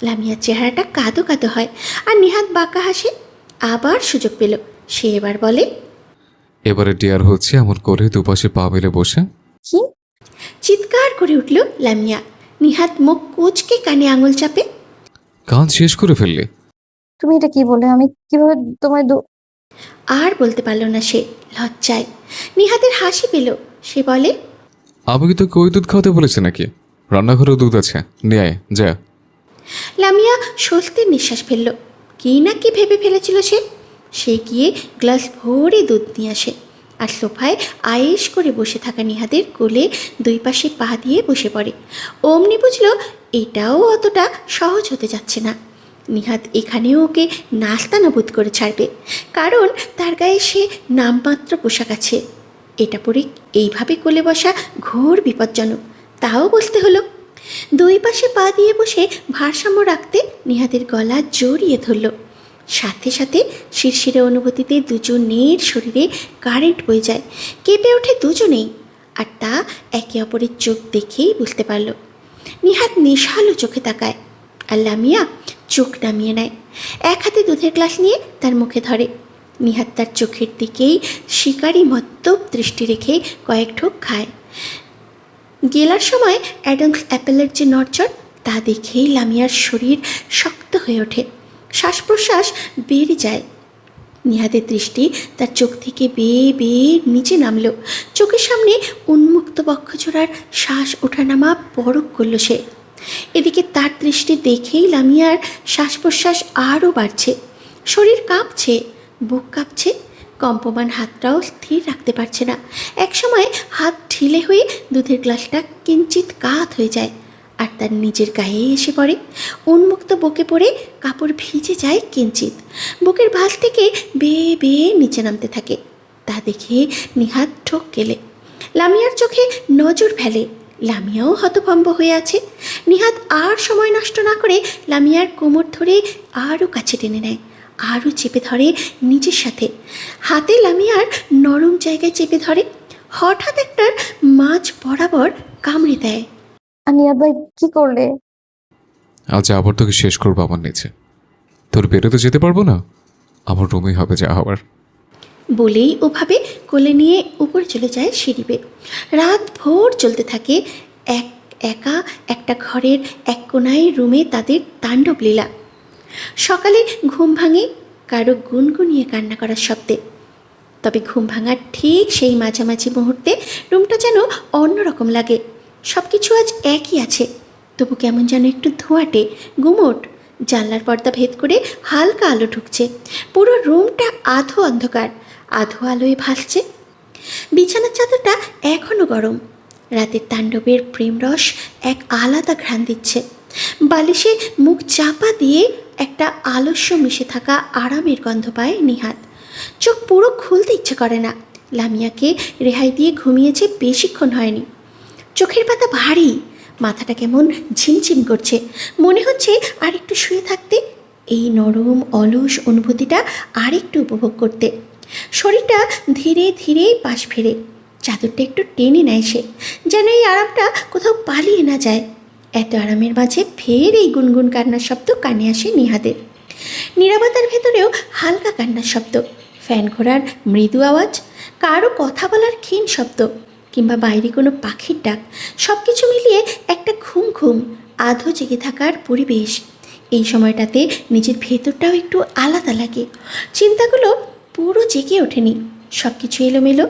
লামিয়ার চেহারাটা কাঁদো কাঁদো হয়, আর নিহাত বাঁকা হাসে। আবার সুযোগ পেল। সে এবার বলে,
এবারে ডেয়ার হচ্ছে এমন করে দুপাশে পা মেলে বসে।
কি?
চিৎকার করে উঠল লামিয়া। নিহাত মুখ কুঁচকে কানে আঙুল চাপে।
কাজ শেষ করে ফেললে?
তুমি এটা কি বলে? আমি কিভাবে তোমায়
আর বলতে পারল না সে, লজ্জায়। নিহাতের হাসি পেল। সে বলে,
আমি কি তোকে ওই দুধ খাওয়াতে বলেছে নাকি? রান্নাঘরেও দুধ আছে, নিয়ে আয় যা।
লামিয়া স্বস্তির নিঃশ্বাস ফেলল। কি না কি ভেবে ফেলেছিল সে। সে গিয়ে গ্লাস ভরে দুধ নিয়ে আসে, আর সোফায় আয়েশ করে বসে থাকা নিহাতের কোলে দুই পাশে পা দিয়ে বসে পড়ে। অমনি বুঝল এটাও অতটা সহজ হতে যাচ্ছে না। নিহাত এখানেও ওকে নাস্তানাবুদ করে ছাড়বে, কারণ তার গায়ে সে নামমাত্র পোশাক আছে। এটা পরে এইভাবে কোলে বসা ঘোর বিপজ্জনক। তাও বসতে হলো। দুই পাশে পা দিয়ে বসে ভারসাম্য রাখতে নিহাতের গলা জড়িয়ে ধরল। সাথে সাথে শিরশিরে অনুভূতিতে দুজনের শরীরে কারেন্ট বয়ে যায়। কেঁপে ওঠে দুজনেই, আর তা একে অপরের চোখ দেখেই বুঝতে পারল। নিহাত নেশালো চোখে তাকায়, আর লামিয়া চোখ নামিয়ে নেয়। এক হাতে দুধের গ্লাস নিয়ে তার মুখে ধরে। নিহাত তার চোখের দিকেই শিকারি মত্তব দৃষ্টি রেখে কয়েক ঢোক খায়। গেলার সময় অ্যাডামস অ্যাপেলের যে নড়চড়, তা দেখেই লামিয়ার শরীর শক্ত হয়ে ওঠে। শ্বাস প্রশ্বাস বেড়ে যায়। নিহাতের দৃষ্টি তার চোখ থেকে বেয়ে বেয়ে নিচে নামল। চোখের সামনে উন্মুক্ত বক্ষজোড়ার শ্বাস ওঠানামা পরখ করল সে। এদিকে তার দৃষ্টি দেখেই লামিয়ার শ্বাস প্রশ্বাস আরও বাড়ছে। শরীর কাঁপছে, বুক কাঁপছে, কম্পমান হাতটাও স্থির রাখতে পারছে না। একসময় হাত ঢিলে হয়ে দুধের গ্লাসটা কিঞ্চিত কাত হয়ে যায়, আর তার নিজের গায়ে এসে পড়ে। উন্মুক্ত বুকে পড়ে কাপড় ভিজে যায় কিঞ্চিত। বুকের ভাঁজ থেকে বেয়ে বেয়ে নিচে নামতে থাকে। তা দেখে নিহাত ঠোক গেলে। লামিয়ার চোখে নজর ফেলে। লামিয়াও হতভম্ব হয়ে আছে। নিহাত আর সময় নষ্ট না করে লামিয়ার কোমর ধরে আরও কাছে টেনে নেয়, আরও চেপে ধরে নিজের সাথে। হাতে লামিয়ার নরম জায়গায় চেপে ধরে। হঠাৎ একটা মাঝ বরাবর কামড়ে দেয়।
আনিয়া ভাই, কি করলে?
আজ আবার তোকে শেষ করবো আমার নিচে। তোর বেরোতে যেতে পারবো না, আমার রুমেই হবে যা হওয়ার।
বলেই ওভাবে কোলে নিয়ে উপরে চলে যায় সিঁড়ি বেয়ে। রাত ভোর চলতে থাকে এক একা একটা ঘরের এক কোনায় রুমে তাদের তাণ্ডব লীলা। সকালে ঘুম ভাঙে কারো গুনগুনিয়ে কান্না করার শব্দে। তবে ঘুম ভাঙার ঠিক সেই মাঝামাঝি মুহূর্তে রুমটা যেন অন্যরকম লাগে। সব কিছু আজ একই আছে, তবু কেমন যেন একটু ধোঁয়াটে, গুমোট। জানলার পর্দা ভেদ করে হালকা আলো ঢুকছে। পুরো রুমটা আধো অন্ধকার, আধো আলোয় ভাসছে। বিছানার চাদরটা এখনও গরম। রাতের তাণ্ডবের প্রেমরস এক আলাদা ঘ্রাণ দিচ্ছে। বালিশে মুখ চাপা দিয়ে একটা আলস্য মিশে থাকা আরামের গন্ধ পায় নিহাত। চোখ পুরো খুলতে ইচ্ছে করে না। লামিয়াকে রেহাই দিয়ে ঘুমিয়েছে বেশিক্ষণ হয়নি। চোখের পাতা ভারী, মাথাটা কেমন ঝিমঝিম করছে। মনে হচ্ছে আর একটু শুয়ে থাকতে, এই নরম অলস অনুভূতিটা আরেকটু উপভোগ করতে। শরীরটা ধীরে ধীরে পাশ ফেরে, চাদরটা একটু টেনে নেয় সে, যেন এই আরামটা কোথাও পালিয়ে না যায়। এত আরামের মাঝে ফের এই গুনগুন কান্নার শব্দ কানে আসে নিহাদের। নীরবতার ভেতরেও হালকা কান্নার শব্দ, ফ্যান ঘোরার মৃদু আওয়াজ, কারো কথা বলার ক্ষীণ শব্দ, কিংবা বাইরে কোনো পাখির ডাক, সব কিছু মিলিয়ে একটা ঘুম ঘুম আধো জেগে থাকার পরিবেশ। এই সময়টাতে নিজের ভেতরটাও একটু আলাদা লাগে। চিন্তাগুলো পুরো জেগে ওঠেনি, সব কিছু এলোমেলো,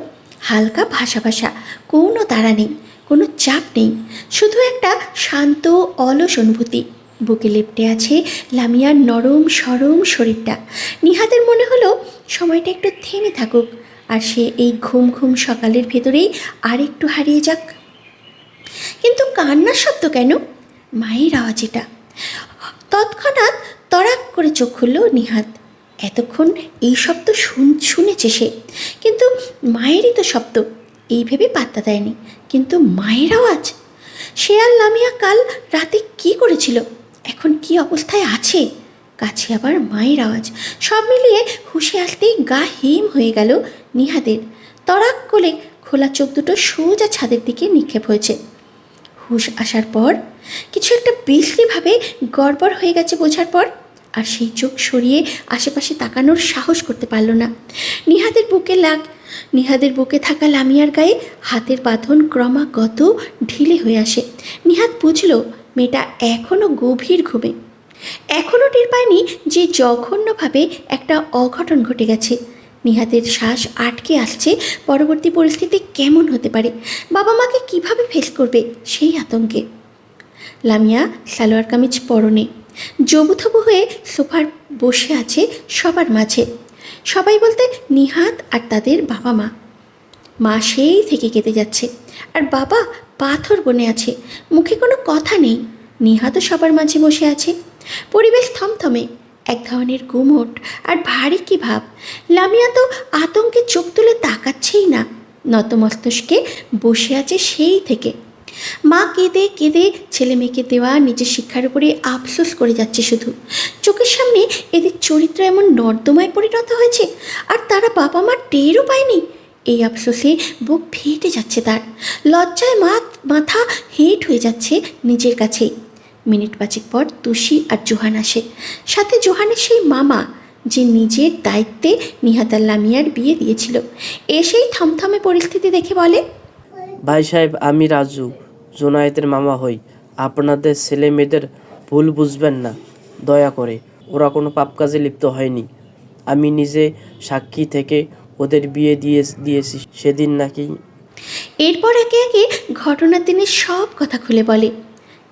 হালকা ভাসা ভাসা, কোনো তাড়া নেই, কোনো চাপ নেই, শুধু একটা শান্ত অলস অনুভূতি। বুকে লেপ্টে আছে লামিয়ার নরম সরম শরীরটা। নিহাদের মনে হলো সময়টা একটু থেমে থাকুক, আর সে এই ঘুম ঘুম সকালের ভেতরেই আর একটু হারিয়ে যাক। কিন্তু কান্নার শব্দ কেন? মায়ের আওয়াজ এটা। তৎক্ষণাৎ তড়াক করে চোখ খুলল নিহাদ। এতক্ষণ এই শব্দ শুনেছে সে, কিন্তু মায়েরই তো শব্দ, এই ভেবে পাত্তা দেয়নি। কিন্তু মায়ের আওয়াজ! সে আর লামিয়া কাল রাতে কি করেছিল, এখন কি অবস্থায় আছে, কাছে আবার মায়ের আওয়াজ, সব মিলিয়ে হুঁশে আসতেই গা হিম হয়ে গেল নিহাদের। তড়াক করে খোলা চোখ দুটো সোজা ছাদের দিকে নিক্ষেপ হয়েছে। হুঁশ আসার পর কিছু একটা বিশ্রীভাবে গড়বড় হয়ে গেছে বোঝার পর আর সেই চোখ সরিয়ে আশেপাশে তাকানোর সাহস করতে পারল না। নিহাদের বুকে থাকা লামিয়ার গায়ে হাতের বাঁধন ক্রমাগত ঢিলে হয়ে আসে। নিহাদ বুঝল মেয়েটা এখনও গভীর ঘুমে, এখনও টের পায়নি যে জঘন্যভাবে একটা অঘটন ঘটে গেছে। নিহাদের শ্বাস আটকে আসছে, পরবর্তী পরিস্থিতি কেমন হতে পারে, বাবা মাকে কিভাবে ফেস করবে সেই আতঙ্কে। লামিয়া সালোয়ার কামিজ পরনে জবুথবু হয়ে সোফার বসে আছে সবার মাঝে। সবাই বলতে নিহাদ আর তাদের বাবা মা। মা সেই থেকে কেঁদে যাচ্ছে, আর বাবা পাথর বনে আছে, মুখে কোনো কথা নেই। নিহাদও সবার মাঝে বসে আছে। পরিবেশ থমথমে, এক ধরনের গুমোট আর ভারী কি ভাব। লামিয়া তো আতঙ্কে চোখ তুলে তাকাচ্ছেই না, নতমস্তকে বসে আছে সেই থেকে। মা কেঁদে কেঁদে ছেলে মেয়েকে দেওয়া নিজের শিক্ষার উপরে আফসোস করে যাচ্ছে শুধু। চোখের সামনে এদের চরিত্র এমন নর্দমায় পরিণত হয়েছে, আর তারা বাবা মা টেরও পায়নি। এই আফসোসে বুক ফেটে যাচ্ছে তার, লজ্জায় মাথা হেঁট হয়ে যাচ্ছে নিজের কাছেই। মিনিট পাঁচেক পর তুষি আর জোহান আসে, সাথে জোহানের সেই মামা যে নিজের দায়িত্বে নিহাদ আর লামিয়ার বিয়ে দিয়েছিল। এসেই থমথমে পরিস্থিতি দেখে বলে,
ভাই সাহেব, আমি রাজু, জোনায়েতের মামা হই। আপনাদের ছেলে মেয়েদের ভুল বুঝবেন না দয়া করে, ওরা কোনো পাপ কাজে লিপ্ত হয়নি। আমি নিজে সাক্ষী থেকে ওদের বিয়ে দিয়েছি সেদিন নাকি।
এরপর একে একে ঘটনার দিনের সব কথা খুলে বলে,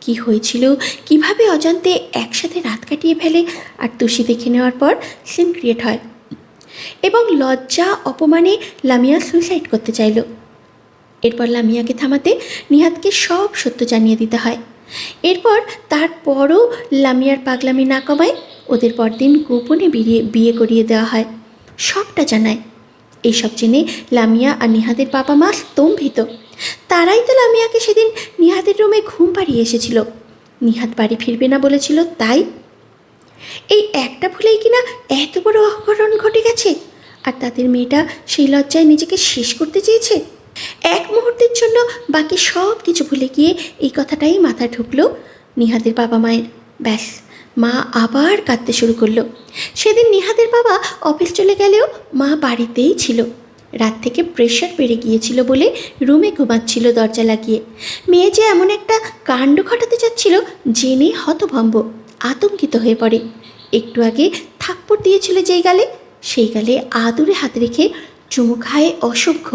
কি হয়েছিল, কিভাবে অজান্তে একসাথে রাত কাটিয়ে ফেলে, আর তুষি দেখে নেওয়ার পর সিন ক্রিয়েট হয় এবং লজ্জা অপমানে লামিয়া সুইসাইড করতে চাইল। এরপর লামিয়াকে থামাতে নিহাদকে সব সত্য জানিয়ে দিতে হয়। এরপর তারপরও লামিয়ার পাগলামি না কমায় ওদের পরদিন গোপনে বিয়ে করিয়ে দেওয়া হয়, সবটা জানায়। এইসব জেনে লামিয়া আর নিহাদের বাবা মা স্তম্ভিত। তারাই তো লামিয়াকে সেদিন নিহাদের রুমে ঘুম পাড়িয়ে এসেছিল। নিহাদ বাড়ি ফিরবে না বলেছিল, তাই এই একটা ভুলেই কিনা এত বড় অঘটন ঘটে গেছে, আর তাদের মেয়েটা সেই লজ্জায় নিজেকে শেষ করতে চেয়েছে। এক মুহূর্তের জন্য বাকি সব কিছু ভুলে গিয়ে এই কথাটাই মাথায় ঢুকলো নিহাদের বাবা মায়ের। ব্যাস, মা আবার কাঁদতে শুরু করলো। সেদিন নিহাদের বাবা অফিস চলে গেলেও মা বাড়িতেই ছিল। রাত থেকে প্রেশার বেড়ে গিয়েছিল বলে রুমে ঘুমাচ্ছিল দরজা লাগিয়ে। মেয়ে যে এমন একটা কাণ্ড ঘটাতে যাচ্ছিল জেনে হতভম্ব, আতঙ্কিত হয়ে পড়ে। একটু আগে থাপ্পড় দিয়েছিল যেই গালে, সেই গালে আদরে হাত রেখে চুমু খায় অসভ্য।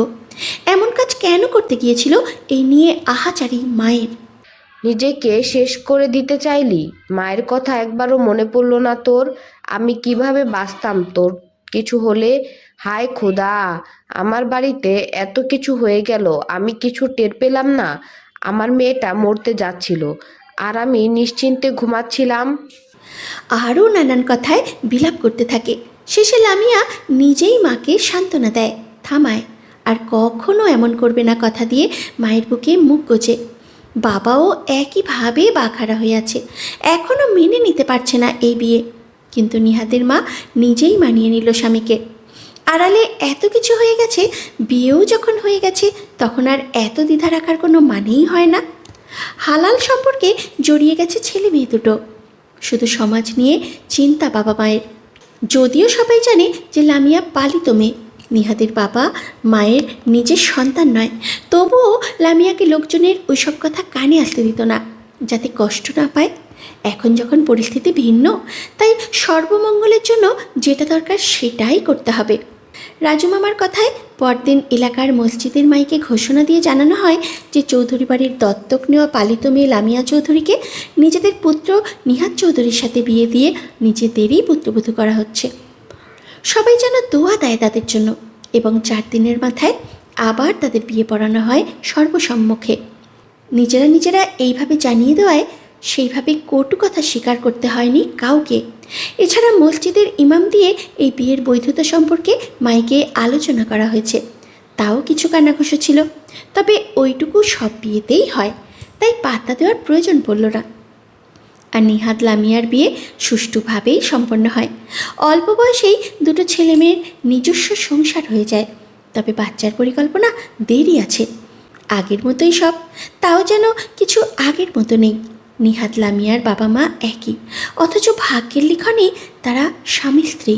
এমন কাজ কেন করতে গিয়েছিল, এই নিয়ে আহাচারি মায়ের।
নিজেকে শেষ করে দিতে চাইলি? মায়ের কথা একবারও মনে পড়লো না তোর? আমি কিভাবে বাঁচতাম তোর কিছু হলে? হায় খোদা, আমার বাড়িতে এত কিছু হয়ে গেল, আমি কিছু টের পেলাম না। আমার মেয়েটা মরতে যাচ্ছিল আর আমি নিশ্চিন্তে ঘুমাচ্ছিলাম।
আরও নানান কথায় বিলাপ করতে থাকে। শেষে লামিয়া নিজেই মাকে সান্ত্বনা দেয়, থামায়, আর কখনো এমন করবে না কথা দিয়ে মায়ের বুকে মুখ গোজে। বাবাও একইভাবে বাঘারা হয়ে আছে, এখনও মেনে নিতে পারছে না এই বিয়ে। কিন্তু নিহাতের মা নিজেই মানিয়ে নিল স্বামীকে। আড়ালে এত কিছু হয়ে গেছে, বিয়েও যখন হয়ে গেছে তখন আর এত দ্বিধা রাখার কোনো মানেই হয় না। হালাল সম্পর্কে জড়িয়ে গেছে ছেলে মেয়ে দুটো। শুধু সমাজ নিয়ে চিন্তা বাবা মায়ের। যদিও সবাই জানে যে লামিয়া পালিত মেয়ে, নিহাতের বাবা মায়ের নিজের সন্তান নয়, তবুও লামিয়াকে লোকজনের ওইসব কথা কানে আসতে দিত না, যাতে কষ্ট না পায়। এখন যখন পরিস্থিতি ভিন্ন, তাই সর্বমঙ্গলের জন্য যেটা দরকার সেটাই করতে হবে। রাজু মামার কথায় পরদিন এলাকার মসজিদের মাইকে ঘোষণা দিয়ে জানানো হয় যে চৌধুরী বাড়ির দত্তক নেওয়া পালিত মেয়ে লামিয়া চৌধুরীকে নিজেদের পুত্র নিহাত চৌধুরীর সাথে বিয়ে দিয়ে নিজেদেরই পুত্রবধূ করা হচ্ছে। সবাই যেন দোয়া দেয় তাদের জন্য, এবং 4 দিনের মাথায় আবার তাদের বিয়ে পড়ানো হয় সর্বসম্মুখে। নিজেরা এইভাবে জানিয়ে দেওয়ায় সেইভাবে কটু কথা স্বীকার করতে হয়নি কাউকে। এছাড়া মসজিদের ইমাম দিয়ে এই বিয়ের বৈধতা সম্পর্কে মাইকে আলোচনা করা হয়েছে, তাও কিছু কানাঘুষো ছিল। তবে ওইটুকু সব বিয়েতেই হয়, তাই পাত্তা দেওয়ার প্রয়োজন পড়ল না। আর নিহাত লামিয়ার বিয়ে সুষ্ঠুভাবেই সম্পন্ন হয়। অল্প বয়সেই দুটো ছেলে মেয়ের নিজস্ব সংসার হয়ে যায়। তবে বাচ্চার পরিকল্পনা দেরি আছে। আগের মতোই সব, তাও যেন কিছু আগের মতো নেই। নিহাত লামিয়ার বাবা মা একই, অথচ ভাগ্যের লিখনে তারা স্বামী স্ত্রী।